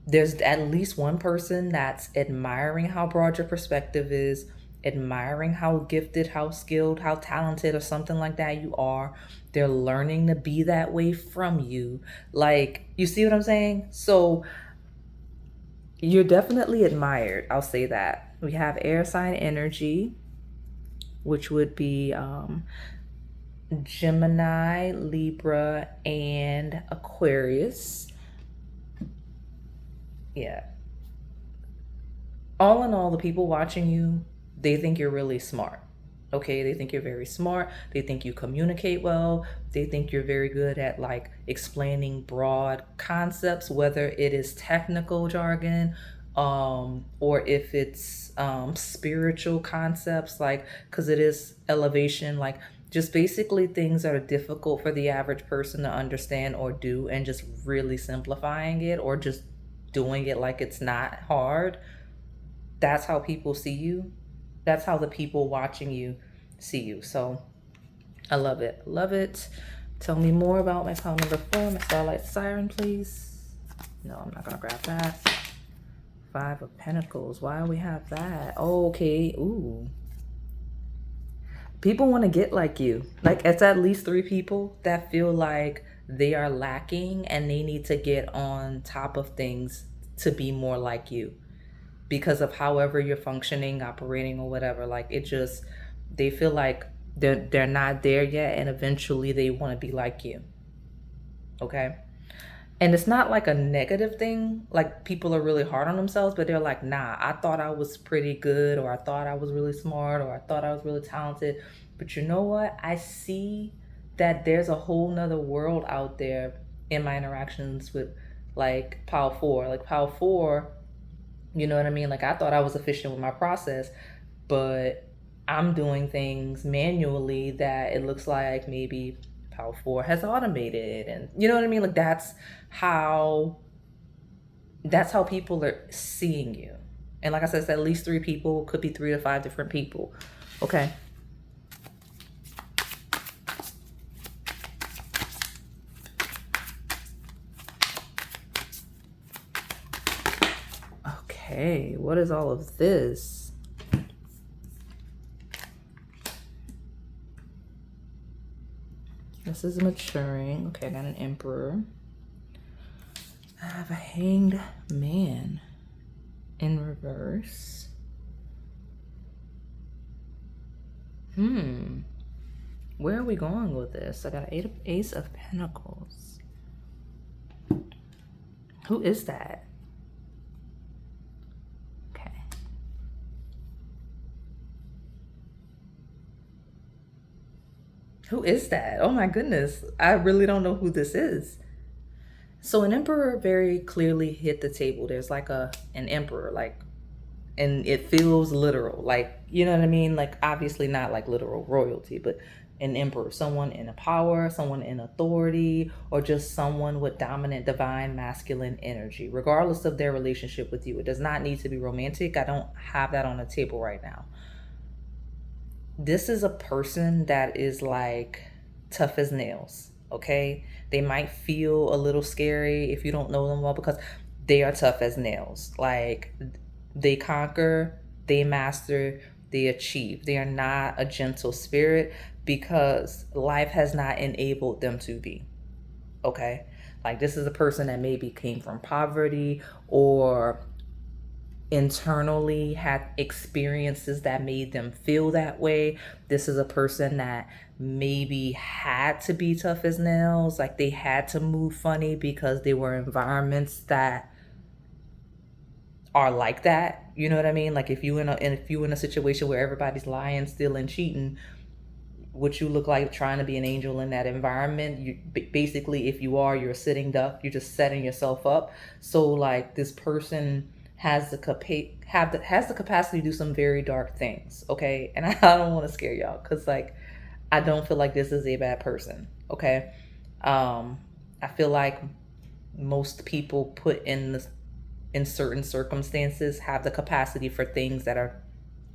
there's at least one person that's admiring how broad your perspective is, admiring how gifted, how skilled, how talented, or something like that you are. They're learning to be that way from you. Like, you see what I'm saying? So you're definitely admired. I'll say that. We have air sign energy, which would be Gemini, Libra, and Aquarius. Yeah. All in all, the people watching you, they think you're really smart. Okay, they think you're very smart. They think you communicate well. They think you're very good at like explaining broad concepts, whether it is technical jargon, or if it's spiritual concepts, like, because it is elevation, like just basically things that are difficult for the average person to understand or do, and just really simplifying it or just doing it like it's not hard. That's how people see you. That's how the people watching you see you. So I love it. Love it. Tell me more about my pile number 4, my Starlight Siren, please. No, I'm not going to grab that. 5 of Pentacles. Why do we have that? Oh, okay. Ooh. People want to get like you. Like, it's at least 3 people that feel like they are lacking and they need to get on top of things to be more like you, because of however you're functioning, operating, or whatever. Like, it just, they feel like they're not there yet, and eventually they want to be like you. Okay? And it's not like a negative thing, like people are really hard on themselves, but they're like, nah, I thought I was pretty good, or I thought I was really smart, or I thought I was really talented. But you know what? I see that there's a whole nother world out there in my interactions with like pile 4. Like pile 4, you know what I mean? Like, I thought I was efficient with my process, but I'm doing things manually that it looks like maybe pile 4 has automated. And you know what I mean? Like, that's how people are seeing you. And like I said, it's at least 3 people, could be 3 to 5 different people. Okay. Okay, what is all of this? This is maturing. Okay, I got an Emperor. I have a Hanged Man in reverse. Where are we going with this? I got an Ace of Pentacles. Who is that? Who is that? Oh my goodness. I really don't know who this is. So an emperor very clearly hit the table. There's like an emperor, like, and it feels literal. Like, you know what I mean? Like, obviously not like literal royalty, but an emperor, someone in a power, someone in authority, or just someone with dominant divine masculine energy, regardless of their relationship with you. It does not need to be romantic. I don't have that on the table right now. This is a person that is like tough as nails, okay? They might feel a little scary if you don't know them well, because they are tough as nails. Like, they conquer, they master, they achieve. They are not a gentle spirit because life has not enabled them to be, okay? Like, this is a person that maybe came from poverty, or internally had experiences that made them feel that way. This is a person that maybe had to be tough as nails, like they had to move funny because they were environments that are like that. You know what I mean? Like if you in a situation where everybody's lying, stealing, cheating, what you look like trying to be an angel in that environment, you basically, if you are, you're a sitting duck, you're just setting yourself up. So like this person has the capacity to do some very dark things, okay? And I don't want to scare y'all, because like I don't feel like this is a bad person, okay? I feel like most people put in certain circumstances have the capacity for things that are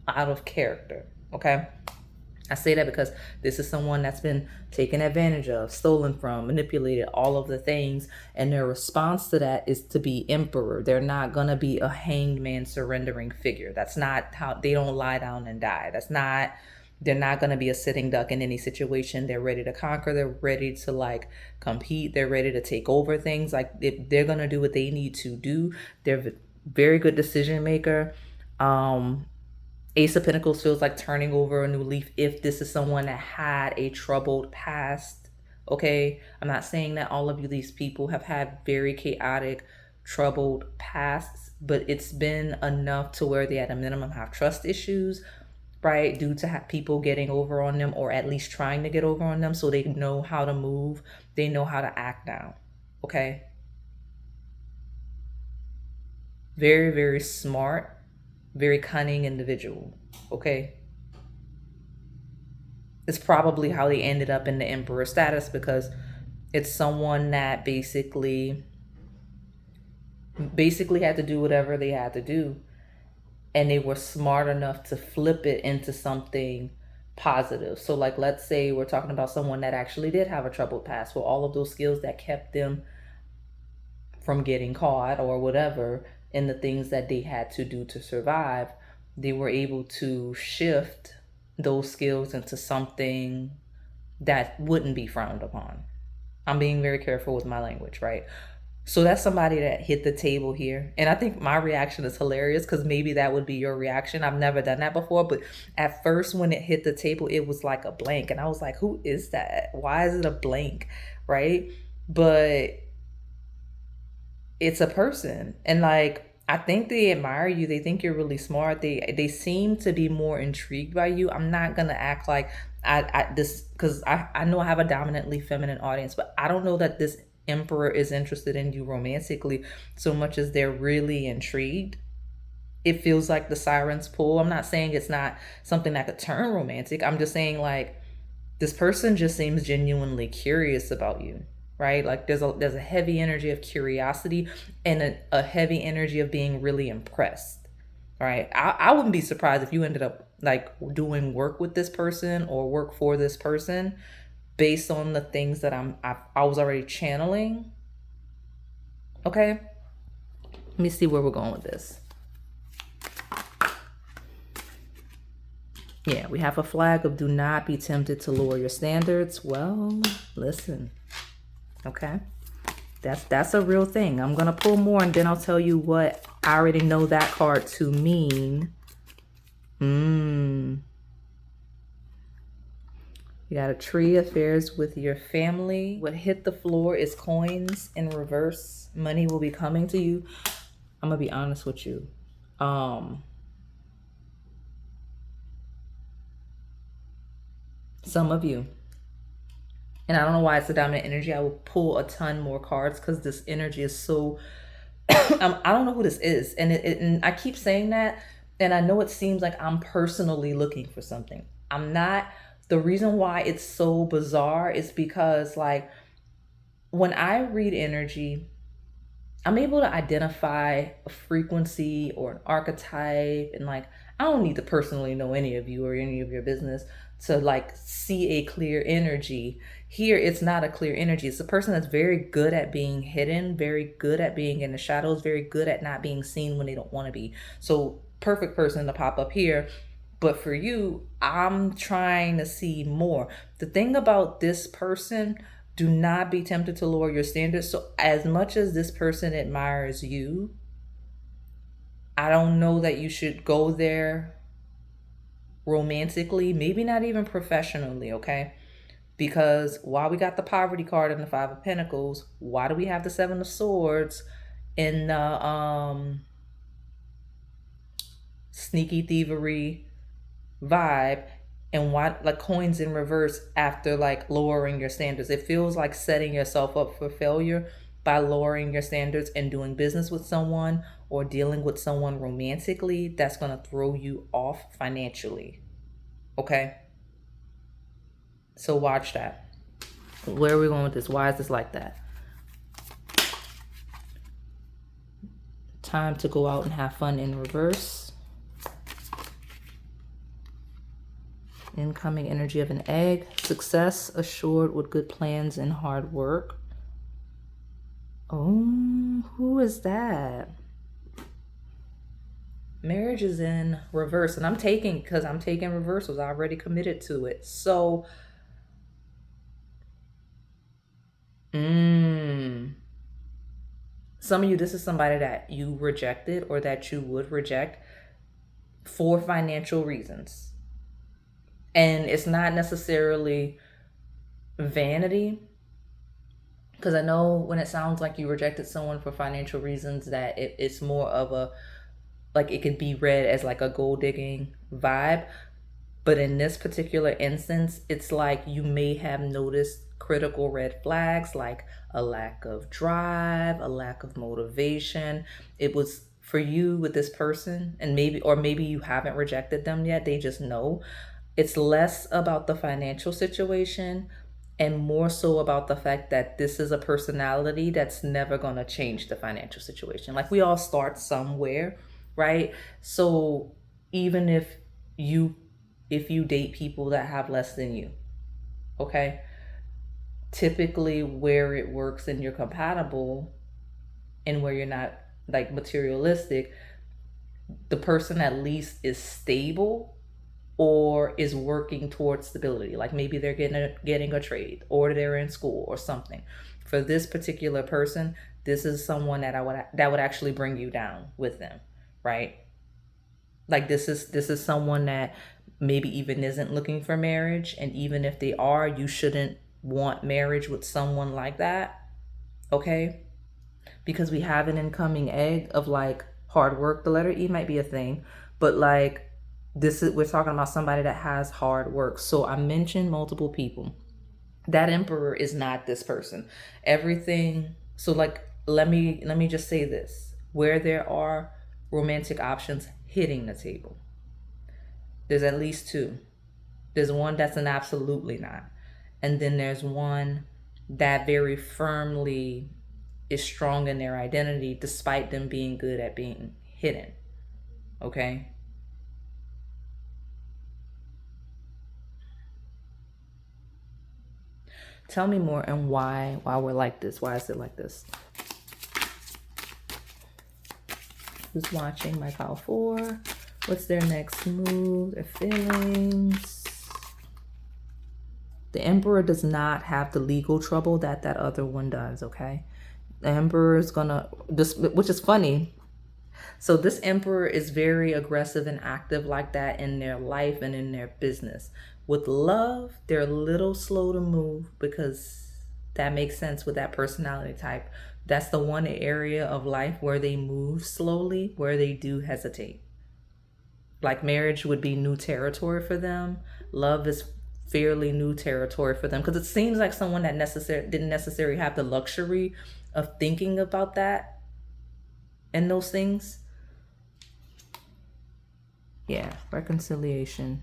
out of character, okay? I say that because this is someone that's been taken advantage of, stolen from, manipulated, all of the things. And their response to that is to be emperor. They're not going to be a hanged man surrendering figure. That's not how, they don't lie down and die. They're not going to be a sitting duck in any situation. They're ready to conquer. They're ready to like compete. They're ready to take over things. Like they're going to do what they need to do. They're a very good decision maker. Ace of Pentacles feels like turning over a new leaf if this is someone that had a troubled past, okay? I'm not saying that all of these people have had very chaotic, troubled pasts, but it's been enough to where they at a minimum have trust issues, right? Due to people getting over on them, or at least trying to get over on them, so they know how to move. They know how to act now, okay? Very, very smart. Very cunning individual, okay? It's probably how they ended up in the emperor status, because it's someone that basically had to do whatever they had to do, and they were smart enough to flip it into something positive. So like, let's say we're talking about someone that actually did have a troubled past, well, all of those skills that kept them from getting caught or whatever, and the things that they had to do to survive, they were able to shift those skills into something that wouldn't be frowned upon. I'm being very careful with my language, right? So that's somebody that hit the table here. And I think my reaction is hilarious, because maybe that would be your reaction. I've never done that before, but at first when it hit the table, it was like a blank. And I was like, who is that? Why is it a blank, right? But it's a person, and like I think they admire you. They think you're really smart. They seem to be more intrigued by you. I'm not gonna act like I this, because I know I have a dominantly feminine audience, but I don't know that this emperor is interested in you romantically so much as they're really intrigued. It feels like the siren's pull. I'm not saying it's not something that could turn romantic. I'm just saying like this person just seems genuinely curious about you. Right? Like there's a heavy energy of curiosity and a heavy energy of being really impressed, right? I wouldn't be surprised if you ended up like doing work with this person or work for this person based on the things that I was already channeling. Okay? Let me see where we're going with this. Yeah, we have a flag of do not be tempted to lower your standards. Well, listen. Okay, that's a real thing. I'm gonna pull more and then I'll tell you what I already know that card to mean. You got a tree, affairs with your family. What hit the floor is coins in reverse. Money will be coming to you. I'm gonna be honest with you. Some of you, and I don't know why it's the dominant energy, I will pull a ton more cards because this energy is so I don't know who this is, and I keep saying that, and I know it seems like I'm personally looking for something. I'm not. The reason why it's so bizarre is because like when I read energy, I'm able to identify a frequency or an archetype, and like I don't need to personally know any of you or any of your business to like see a clear energy. Here it's not a clear energy. It's a person that's very good at being hidden, very good at being in the shadows, very good at not being seen when they don't want to be. So perfect person to pop up here. But for you, I'm trying to see more. The thing about this person, do not be tempted to lower your standards. So as much as this person admires you, I don't know that you should go there romantically, maybe not even professionally, okay? Because while we got the poverty card and the Five of Pentacles, why do we have the Seven of Swords in the sneaky thievery vibe, and why like coins in reverse after like lowering your standards? It feels like setting yourself up for failure by lowering your standards and doing business with someone or dealing with someone romantically that's going to throw you off financially. Okay? So watch that. Where are we going with this? Why is this like that? Time to go out and have fun in reverse. Incoming energy of an egg. Success assured with good plans and hard work. Oh, who is that? Marriage is in reverse, and I'm taking, because I'm taking reversals. I already committed to it. So, some of you, this is somebody that you rejected or that you would reject for financial reasons. And it's not necessarily vanity, because I know when it sounds like you rejected someone for financial reasons, that it's more of a, like it could be read as like a gold digging vibe. But in this particular instance, it's like you may have noticed critical red flags, like a lack of drive, a lack of motivation. It was for you with this person, and maybe you haven't rejected them yet. They just know. It's less about the financial situation and more so about the fact that this is a personality that's never going to change the financial situation. Like, we all start somewhere, right? So even if you date people that have less than you, okay, typically where it works and you're compatible and where you're not like materialistic, the person at least is stable or is working towards stability. Like maybe they're getting a trade, or they're in school or something. For this particular person, this is someone that would actually bring you down with them, right? Like this is someone that maybe even isn't looking for marriage, and even if they are, you shouldn't want marriage with someone like that, okay? Because we have an incoming egg of like hard work. The letter E might be a thing, but like we're talking about somebody that has hard work. So I mentioned multiple people. That Emperor is not this person. Everything. So like, let me just say this: where there are romantic options hitting the table, there's at least two. There's one that's an absolutely not, and then there's one that very firmly is strong in their identity despite them being good at being hidden. Okay? Tell me more, and why we're like this. Why is it like this? Who's watching my pile 4? What's their next move? Their feelings. The Emperor does not have the legal trouble that other one does, okay? The Emperor is gonna, this, which is funny. So this Emperor is very aggressive and active like that in their life and in their business. With love, they're a little slow to move, because that makes sense with that personality type. That's the one area of life where they move slowly, where they do hesitate. Like marriage would be new territory for them. Love is fairly new territory for them, because it seems like someone that didn't necessarily have the luxury of thinking about that and those things. Yeah, reconciliation.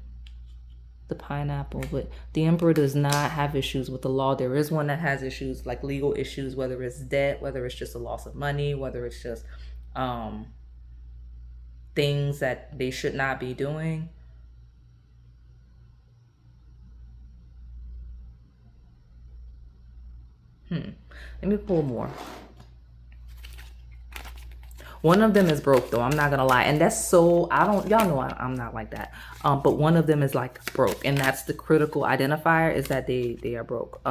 The pineapple. But the Emperor does not have issues with the law. There is one that has issues, like legal issues, whether it's debt, whether it's just a loss of money, whether it's just things that they should not be doing. Let me pull more. One of them is broke though, I'm not gonna lie. And that's so, y'all know I'm not like that. But one of them is like broke. And that's the critical identifier, is that they are broke.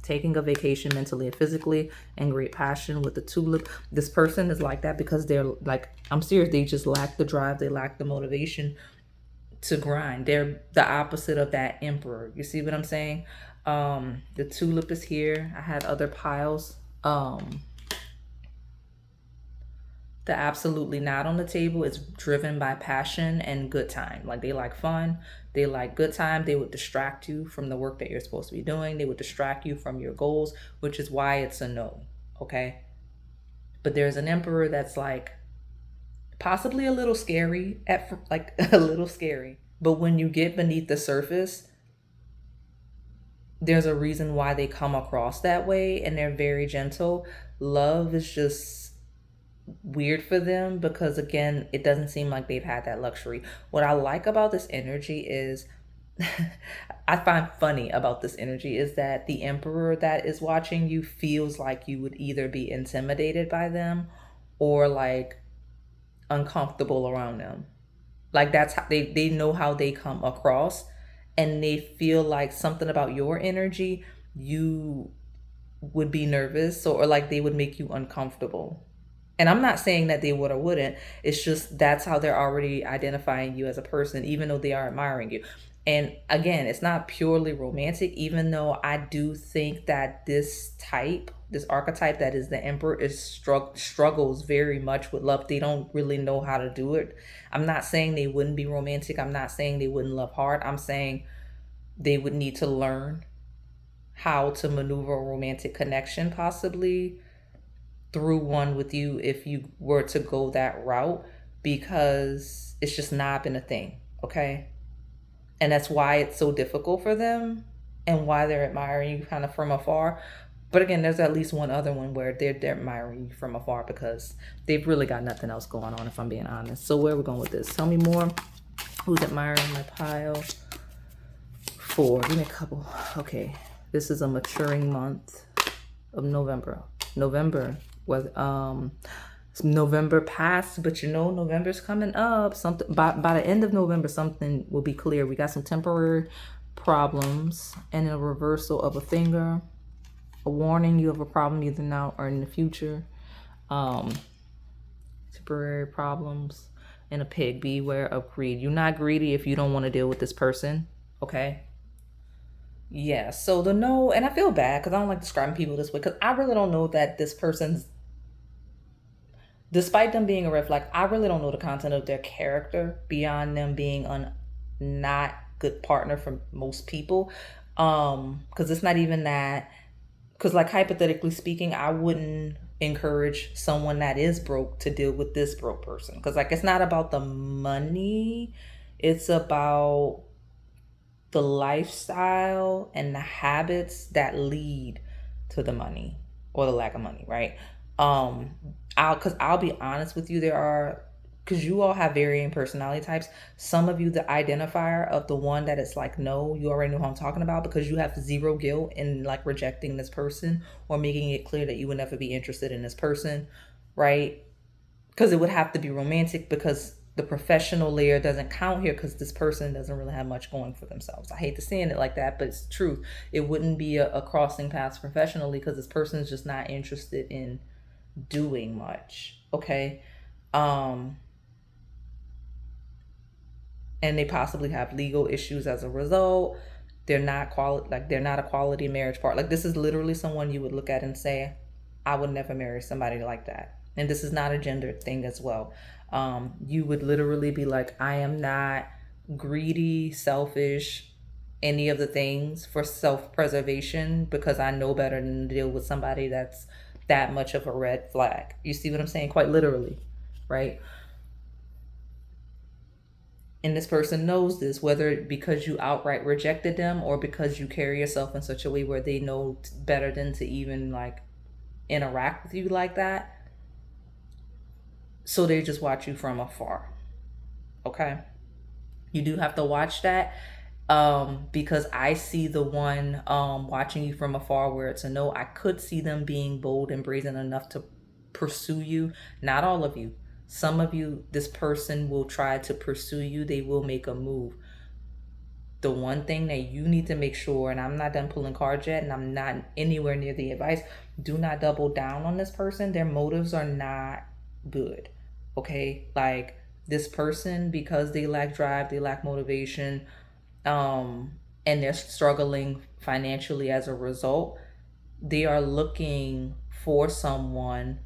Taking a vacation mentally and physically, and great passion with the tulip. This person is like that because they're like, I'm serious, they just lack the drive, they lack the motivation to grind. They're the opposite of that emperor. You see what I'm saying? The tulip is here. I had other piles. The absolutely not on the table is driven by passion and good time. Like, they like fun, they like good time. They would distract you from the work that you're supposed to be doing. They would distract you from your goals, which is why it's a no. Okay. But there's an emperor that's like possibly a little scary like a little scary. But when you get beneath the surface, there's a reason why they come across that way, and they're very gentle. Love is just weird for them because, again, it doesn't seem like they've had that luxury. What I like about this energy is I find funny about this energy is that the emperor that is watching you feels like you would either be intimidated by them or like uncomfortable around them. Like, that's how they know how they come across, and they feel like something about your energy, you would be nervous, or like they would make you uncomfortable. And I'm not saying that they would or wouldn't. It's just that's how they're already identifying you as a person, even though they are admiring you. And again, it's not purely romantic, even though I do think that this archetype that is the emperor struggles very much with love. They don't really know how to do it. I'm not saying they wouldn't be romantic. I'm not saying they wouldn't love hard. I'm saying they would need to learn how to maneuver a romantic connection, possibly through one with you, if you were to go that route, because it's just not been a thing. Okay. And that's why it's so difficult for them and why they're admiring you kind of from afar. But again, there's at least one other one where they're admiring you from afar because they've really got nothing else going on, if I'm being honest. So where are we going with this? Tell me more. Who's admiring my pile? 4. Give me a couple. Okay. This is a maturing month of November. November was November passed, but November's coming up. Something by the end of November, something will be clear. We got some temporary problems and a reversal of a finger, a warning you of a problem either now or in the future. Temporary problems and a pig. Beware of greed. You're not greedy if you don't want to deal with this person. Okay. Yeah. So the no, and I feel bad because I don't like describing people this way because I really don't know that this person's, despite them being a red flag, I really don't know the content of their character beyond them being a not good partner for most people. Because it's not even that. Because, like, hypothetically speaking, I wouldn't encourage someone that is broke to deal with this broke person. Because, like, it's not about the money. It's about the lifestyle and the habits that lead to the money or the lack of money, right? I'll be honest with you, because you all have varying personality types. Some of you, the identifier of the one that it's like, no, you already know who I'm talking about because you have zero guilt in like rejecting this person or making it clear that you would never be interested in this person, right? Because it would have to be romantic because the professional layer doesn't count here because this person doesn't really have much going for themselves. I hate to saying it like that, but it's the truth. It wouldn't be a crossing paths professionally because this person is just not interested in doing much. Okay. And they possibly have legal issues as a result. They're not a quality marriage partner. Like, this is literally someone you would look at and say, I would never marry somebody like that. And this is not a gender thing as well. You would literally be like, I am not greedy, selfish, any of the things for self-preservation because I know better than to deal with somebody that's that much of a red flag. You see what I'm saying? Quite literally, right? And this person knows this, whether because you outright rejected them or because you carry yourself in such a way where they know better than to even like interact with you like that. So they just watch you from afar. Okay. You do have to watch that because I see the one watching you from afar where it's a no. I could see them being bold and brazen enough to pursue you. Not all of you. Some of you, this person will try to pursue you. They will make a move. The one thing that you need to make sure, and I'm not done pulling cards yet, and I'm not anywhere near the advice, do not double down on this person. Their motives are not good. Okay? Like, this person, because they lack drive, they lack motivation, and they're struggling financially as a result, they are looking for someone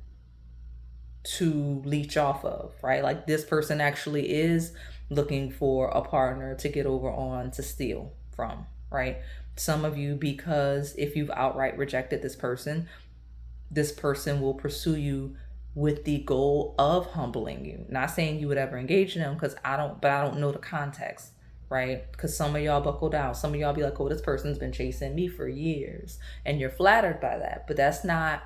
to leech off of, right? Like, this person actually is looking for a partner to get over on, to steal from, right? Some of you, because if you've outright rejected this person will pursue you with the goal of humbling you. Not saying you would ever engage in them, because I don't know the context, right? Because some of y'all buckle down. Some of y'all be like, oh, this person's been chasing me for years, and you're flattered by that. But that's not,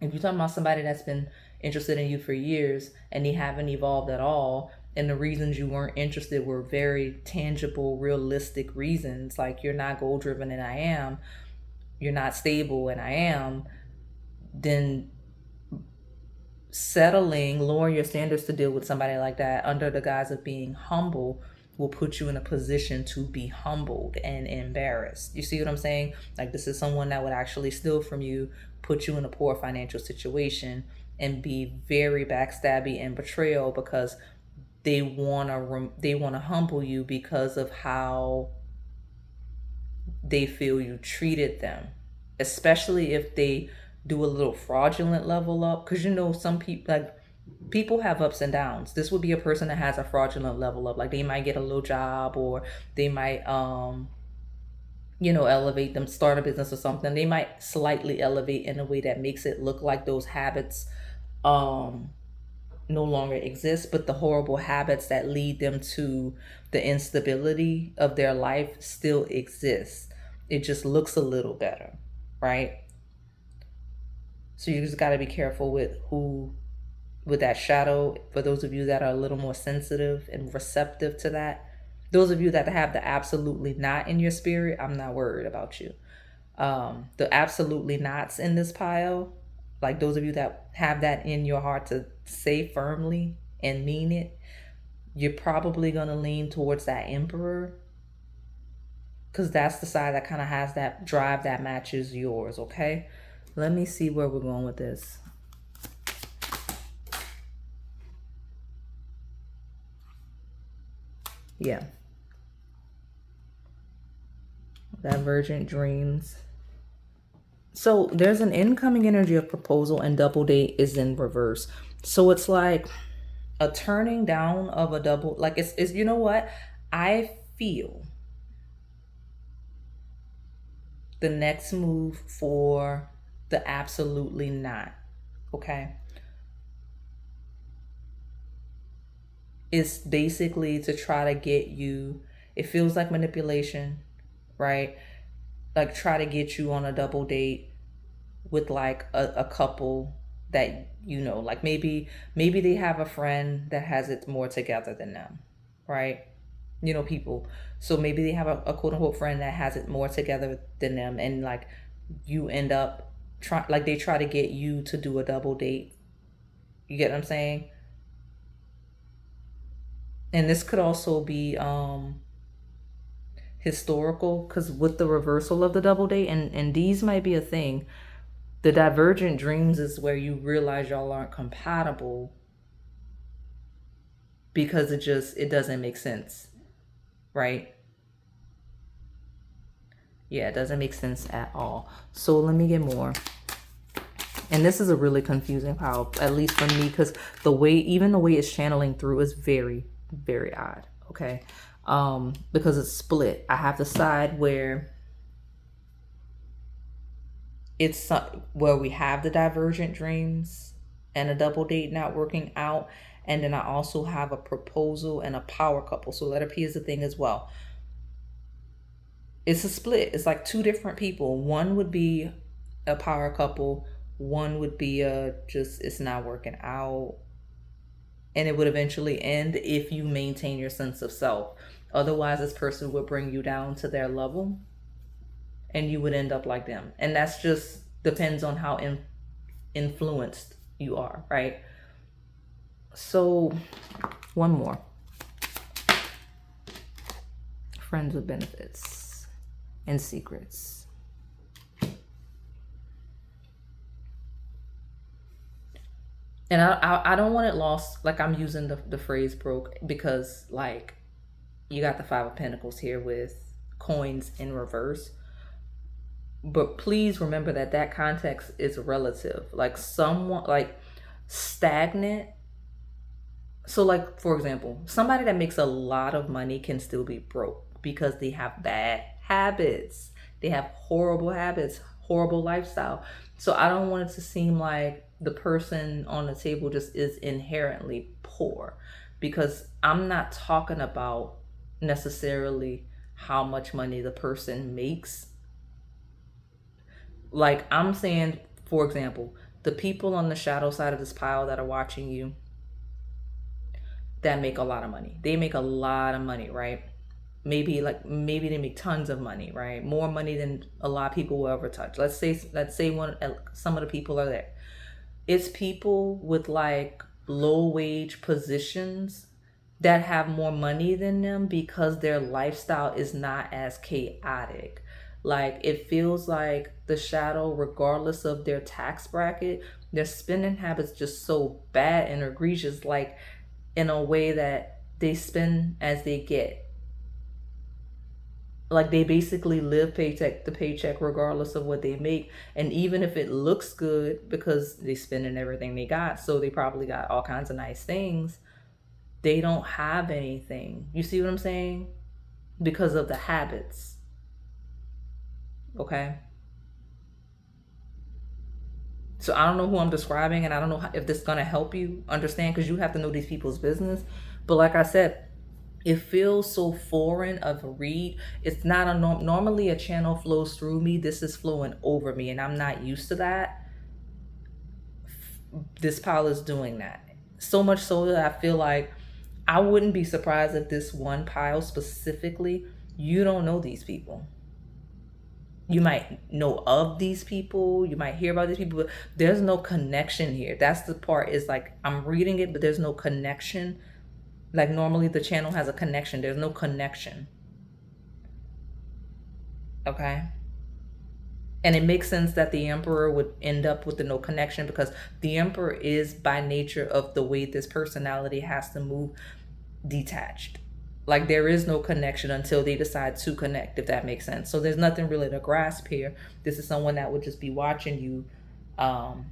if you're talking about somebody that's been interested in you for years and they haven't evolved at all, and the reasons you weren't interested were very tangible, realistic reasons, like you're not goal driven and I am, you're not stable and I am, then settling, lowering your standards to deal with somebody like that under the guise of being humble will put you in a position to be humbled and embarrassed. You see what I'm saying? Like, this is someone that would actually steal from you, put you in a poor financial situation, and be very backstabby and betrayal, because they want to humble you because of how they feel you treated them, especially if they do a little fraudulent level up. Because some people, like, people have ups and downs. This would be a person that has a fraudulent level up. Like, they might get a little job, or they might elevate them, start a business or something. They might slightly elevate in a way that makes it look like those habits no longer exist, but the horrible habits that lead them to the instability of their life still exist. It just looks a little better, right? So you just got to be careful with that shadow. For those of you that are a little more sensitive and receptive to that, those of you that have the absolutely not in your spirit, I'm not worried about you. The absolutely nots in this pile, like those of you that have that in your heart to say firmly and mean it, you're probably going to lean towards that Emperor, because that's the side that kind of has that drive that matches yours, okay? Let me see where we're going with this. Yeah. Divergent dreams. So there's an incoming energy of proposal, and double date is in reverse. So it's like a turning down of a double, like it's you know what? I feel the next move for the absolutely not, okay, is basically to try to get you, it feels like manipulation, right? Like, try to get you on a double date with like a couple that, like maybe they have a friend that has it more together than them, right? People. So maybe they have a quote unquote friend that has it more together than them, and like you end up they try to get you to do a double date. You get what I'm saying? And this could also be historical, because with the reversal of the double date, and these might be a thing, the divergent dreams is where you realize y'all aren't compatible because it doesn't make sense, right? Yeah, it doesn't make sense at all. So let me get more. And this is a really confusing pile, at least for me, because the way it's channeling through is very, very odd, okay? Because it's split. I have the side where it's where we have the divergent dreams and a double date not working out. And then I also have a proposal and a power couple. So letter P is the thing as well. It's a split. It's like two different people. One would be a power couple. One would be it's not working out. And it would eventually end if you maintain your sense of self. Otherwise, this person would bring you down to their level, and you would end up like them. And that's just depends on how influenced you are, right? So one more. Friends with benefits and secrets. And I don't want it lost, like I'm using the phrase broke, because like you got the Five of Pentacles here with coins in reverse. But please remember that that context is relative. Like someone like stagnant. So like, for example, somebody that makes a lot of money can still be broke because they have bad habits. They have horrible habits, horrible lifestyle. So I don't want it to seem like the person on the table just is inherently poor, because I'm not talking about necessarily how much money the person makes. Like I'm saying, for example, the people on the shadow side of this pile that are watching you that make a lot of money. They make a lot of money, right? Maybe they make tons of money, right? More money than a lot of people will ever touch. Let's say some of the people are there. It's people with like low wage positions that have more money than them because their lifestyle is not as chaotic. Like it feels like the shadow, regardless of their tax bracket, their spending habits just so bad and egregious, like in a way that they spend as they get. Like they basically live paycheck to paycheck regardless of what they make. And even if it looks good because they spending everything they got, so they probably got all kinds of nice things, they don't have anything. You see what I'm saying? Because of the habits. Okay? So I don't know who I'm describing, and I don't know if this is going to help you understand, because you have to know these people's business. But like I said, it feels so foreign of a read. It's not a normally a channel flows through me. This is flowing over me, and I'm not used to that. This pile is doing that. So much so that I feel like I wouldn't be surprised if this one pile specifically, you don't know these people. You might know of these people, you might hear about these people, but there's no connection here. That's the part, is like I'm reading it, but there's no connection. Like normally the channel has a connection. There's no connection. Okay? And it makes sense that the Emperor would end up with the no connection, because the Emperor is by nature of the way this personality has to move detached. Like there is no connection until they decide to connect, if that makes sense. So there's nothing really to grasp here. This is someone that would just be watching you,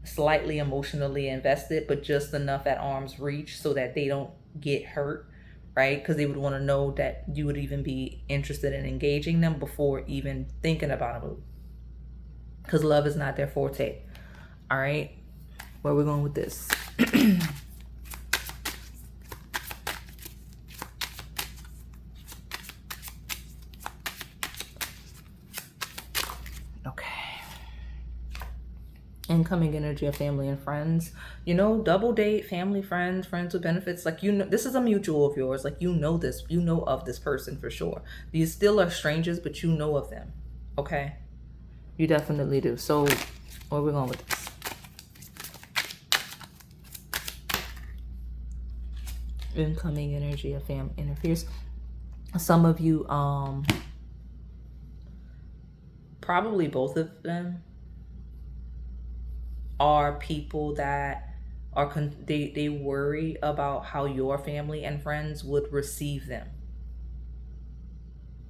slightly emotionally invested, but just enough at arm's reach so that they don't get hurt, right? Because they would want to know that you would even be interested in engaging them before even thinking about a move. Because love is not their forte. All right, where are we going with this? Incoming energy of family and friends. You know, double date, family, friends, friends with benefits. Like, you know, this is a mutual of yours. Like, you know this. You know of this person for sure. These still are strangers, but you know of them. Okay? You definitely do. So, where are we going with this? Incoming energy of family interferes. Some of you, probably both of them, are people that are they worry about how your family and friends would receive them,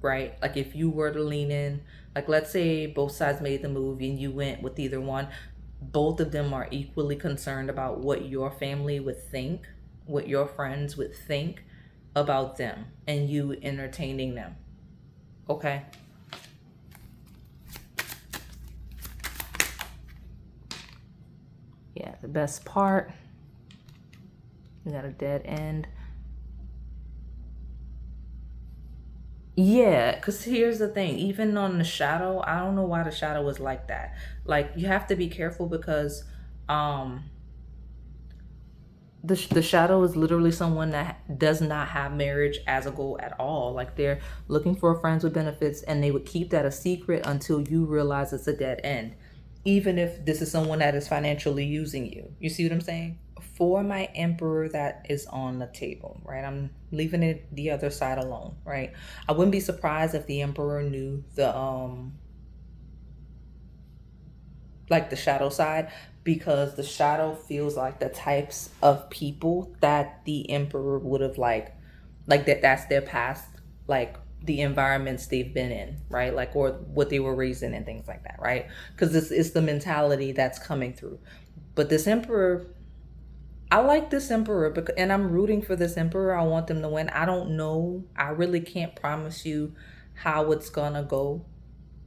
right? Like if you were to lean in, like let's say both sides made the move and you went with either one, both of them are equally concerned about what your family would think, what your friends would think about them and you entertaining them. Okay? Yeah, the best part, we got a dead end. Yeah, because here's the thing. Even on the shadow, I don't know why the shadow was like that. Like, you have to be careful because the shadow is literally someone that does not have marriage as a goal at all. Like, they're looking for friends with benefits, and they would keep that a secret until you realize it's a dead end. even if this is someone that is financially using you. You see what I'm saying? For my emperor that is on the table, right? I'm leaving it the other side alone, right? I wouldn't be surprised if the emperor knew the like the shadow side, because the shadow feels like the types of people that the emperor would have like that's their past, like the environments they've been in, right? Like, or what they were raised in and things like that, right? Because this is the mentality that's coming through. But this emperor, I like this emperor because, and I'm rooting for this emperor. I want them to win. I don't know, I really can't promise you how it's gonna go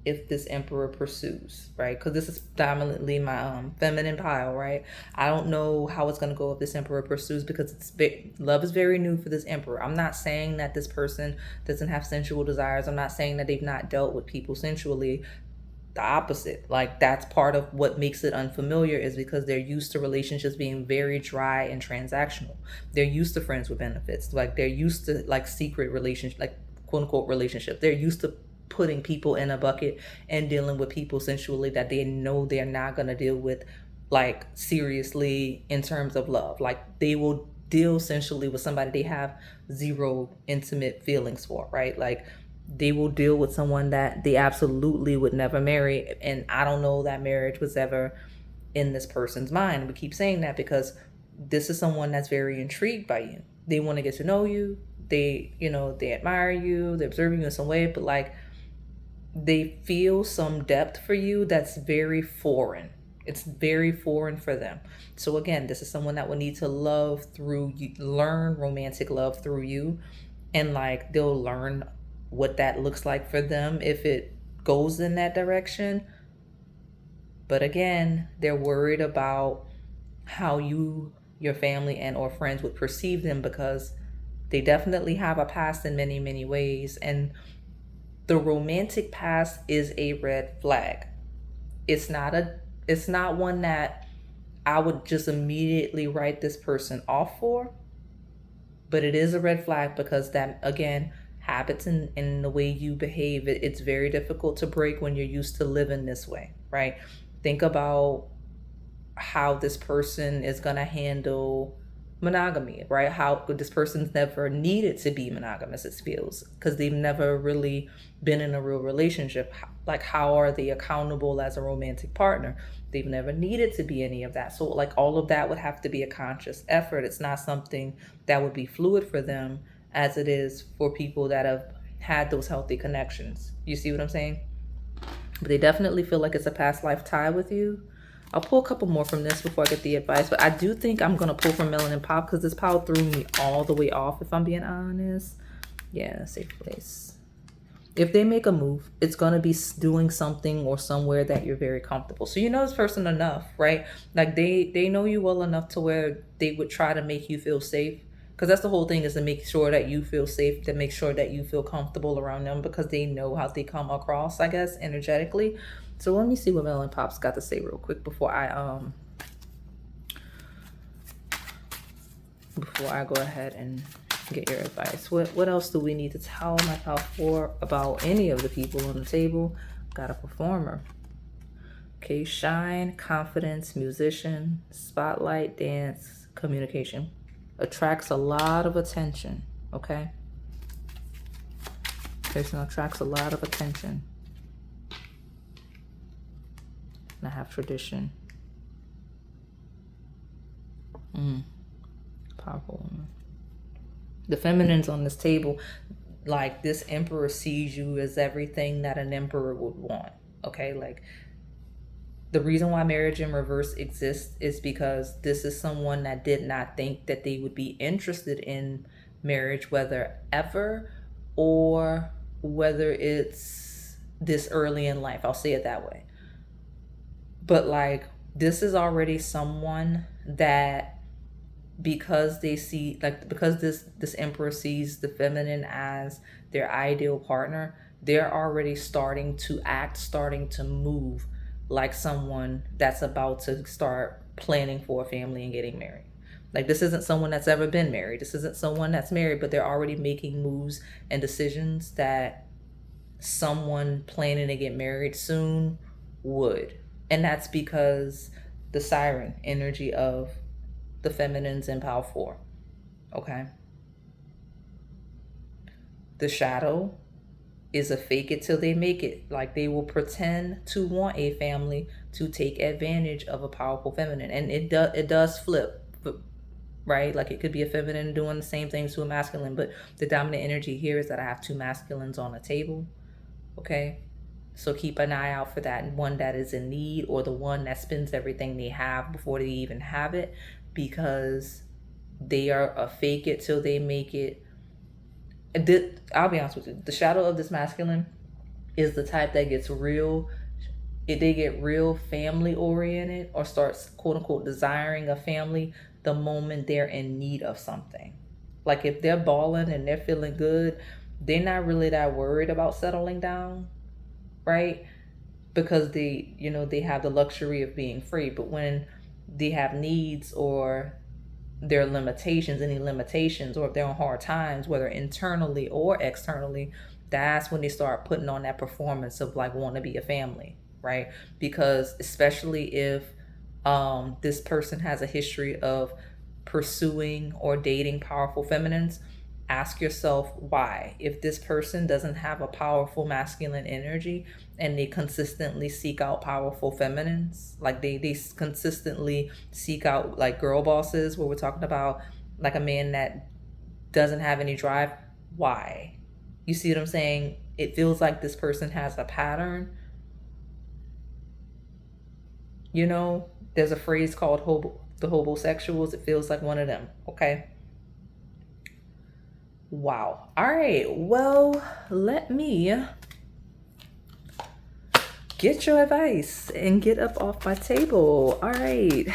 if this emperor pursues, right? Because this is dominantly my feminine pile, right? I don't know how it's going to go if this emperor pursues, because love is very new for this emperor. I'm not saying that this person doesn't have sensual desires. I'm not saying that they've not dealt with people sensually. The opposite. Like, that's part of what makes it unfamiliar, is because they're used to relationships being very dry and transactional. They're used to friends with benefits. Like, they're used to like secret relationship, like quote unquote relationship. They're used to putting people in a bucket and dealing with people sensually that they know they're not going to deal with like seriously in terms of love. Like, they will deal sensually with somebody they have zero intimate feelings for, right? Like, they will deal with someone that they absolutely would never marry, and I don't know that marriage was ever in this person's mind. We keep saying that because this is someone that's very intrigued by you. They want to get to know you. They, you know, they admire you, they observe you in some way, but like, they feel some depth for you that's very foreign. It's very foreign for them. So again, this is someone that will need to love through you, learn romantic love through you, and like, they'll learn what that looks like for them if it goes in that direction. But again, they're worried about how you, your family and or friends would perceive them, because they definitely have a past in many, many ways. And the romantic past is a red flag. It's not one that I would just immediately write this person off for, but it is a red flag, because that, again, habits and the way you behave, it's very difficult to break when you're used to living this way, right? Think about how this person is going to handle monogamy, right? How this person's never needed to be monogamous, it feels, because they've never really been in a real relationship. Like, how are they accountable as a romantic partner? They've never needed to be any of that. So like, all of that would have to be a conscious effort. It's not something that would be fluid for them as it is for people that have had those healthy connections. You see what I'm saying? But they definitely feel like it's a past life tie with you. I'll pull a couple more from this before I get the advice, but I do think I'm going to pull from Melanin Pop, because this pile threw me all the way off, if I'm being honest. Yeah, safe place. If they make a move, it's going to be doing something or somewhere that you're very comfortable. So you know this person enough, right? Like, they know you well enough to where they would try to make you feel safe. Because that's the whole thing, is to make sure that you feel safe, to make sure that you feel comfortable around them, because they know how they come across, I guess, energetically. So let me see what Melanin Pop's got to say real quick before I go ahead and get your advice. What else do we need to tell my pal for about any of the people on the table? Got a performer. Okay, shine, confidence, musician, spotlight, dance, communication. Attracts a lot of attention, okay? Person attracts a lot of attention. And I have tradition. Powerful woman. The feminines on this table, like, this emperor sees you as everything that an emperor would want, okay? Like, the reason why marriage in reverse exists is because this is someone that did not think that they would be interested in marriage, whether ever or whether it's this early in life. I'll say it that way. But like, this is already someone that, because they see, like, because this emperor sees the feminine as their ideal partner, they're already starting to act, starting to move like someone that's about to start planning for a family and getting married. Like, this isn't someone that's ever been married. This isn't someone that's married, but they're already making moves and decisions that someone planning to get married soon would. And that's because the siren energy of the feminines in Power 4. Okay. The shadow is a fake it till they make it. Like they will pretend to want a family to take advantage of a powerful feminine. And it does flip, right? Like it could be a feminine doing the same things to a masculine, but the dominant energy here is that I have two masculines on the table. Okay. So keep an eye out for that one that is in need, or the one that spends everything they have before they even have it, because they are a fake it till they make it. I'll be honest with you. The shadow of this masculine is the type that gets real. If they get real family oriented or starts quote unquote desiring a family the moment they're in need of something. Like if they're balling and they're feeling good, they're not really that worried about settling down, right? Because they have the luxury of being free. But when they have needs, or their limitations, any limitations, or if they're on hard times, whether internally or externally, that's when they start putting on that performance of like want to be a family, right? Because especially if this person has a history of pursuing or dating powerful feminines, ask yourself why. If this person doesn't have a powerful masculine energy and they consistently seek out powerful feminines, like they consistently seek out like girl bosses, where we're talking about like a man that doesn't have any drive, why? You see what I'm saying? It feels like this person has a pattern. There's a phrase called the hobosexuals. It feels like one of them. Okay. Wow. All right. Well, let me get your advice and get up off my table. All right.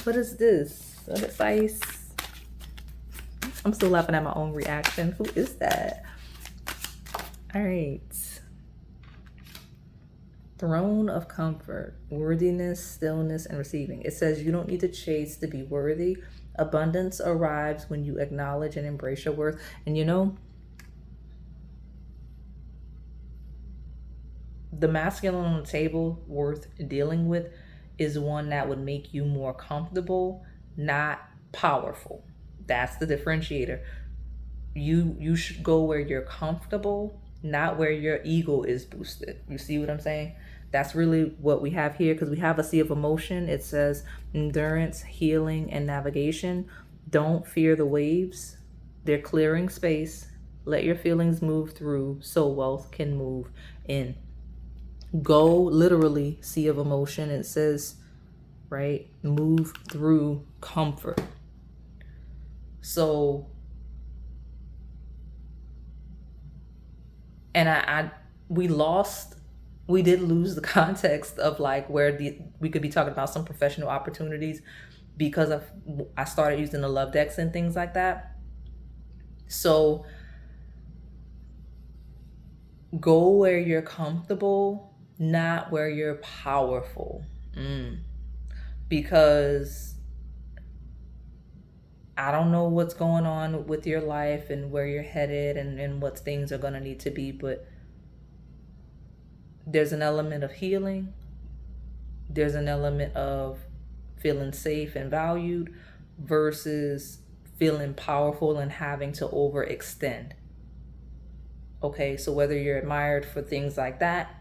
What is this? What advice? I'm still laughing at my own reaction. Who is that? All right. Throne of comfort, worthiness, stillness, and receiving. It says you don't need to chase to be worthy. Abundance arrives when you acknowledge and embrace your worth. And the masculine on the table worth dealing with is one that would make you more comfortable, not powerful. That's the differentiator. You should go where you're comfortable, not where your ego is boosted. You see what I'm saying? That's really what we have here, because we have a sea of emotion. It says endurance, healing, and navigation. Don't fear the waves. They're clearing space. Let your feelings move through so wealth can move in. Go literally, sea of emotion. It says, right, move through comfort. So, and we did lose the context of like where we could be talking about some professional opportunities, because I started using the love decks and things like that. So go where you're comfortable, not where you're powerful. Because I don't know what's going on with your life and where you're headed and what things are going to need to be, but there's an element of healing. There's an element of feeling safe and valued versus feeling powerful and having to overextend. Okay, so whether you're admired for things like that,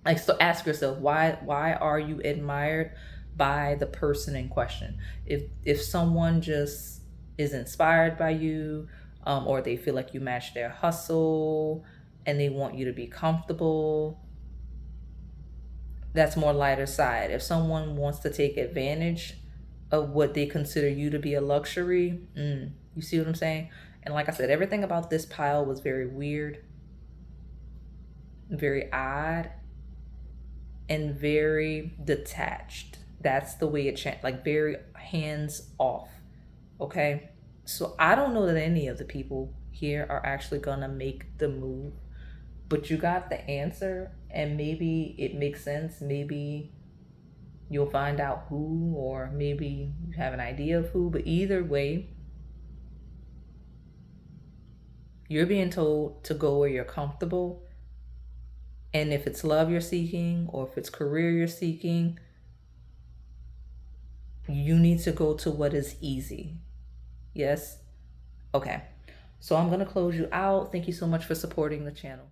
like, so ask yourself, why are you admired by the person in question? If someone just is inspired by you, or they feel like you match their hustle and they want you to be comfortable, that's more lighter side. If someone wants to take advantage of what they consider you to be a luxury, you see what I'm saying? And like I said, everything about this pile was very weird, very odd, and very detached. That's the way it like very hands off. Okay, so I don't know that any of the people here are actually gonna make the move, but you got the answer, and maybe it makes sense. Maybe you'll find out who, or maybe you have an idea of who, but either way, you're being told to go where you're comfortable, And if it's love you're seeking, or if it's career you're seeking, you need to go to what is easy. Yes? Okay. So I'm going to close you out. Thank you so much for supporting the channel.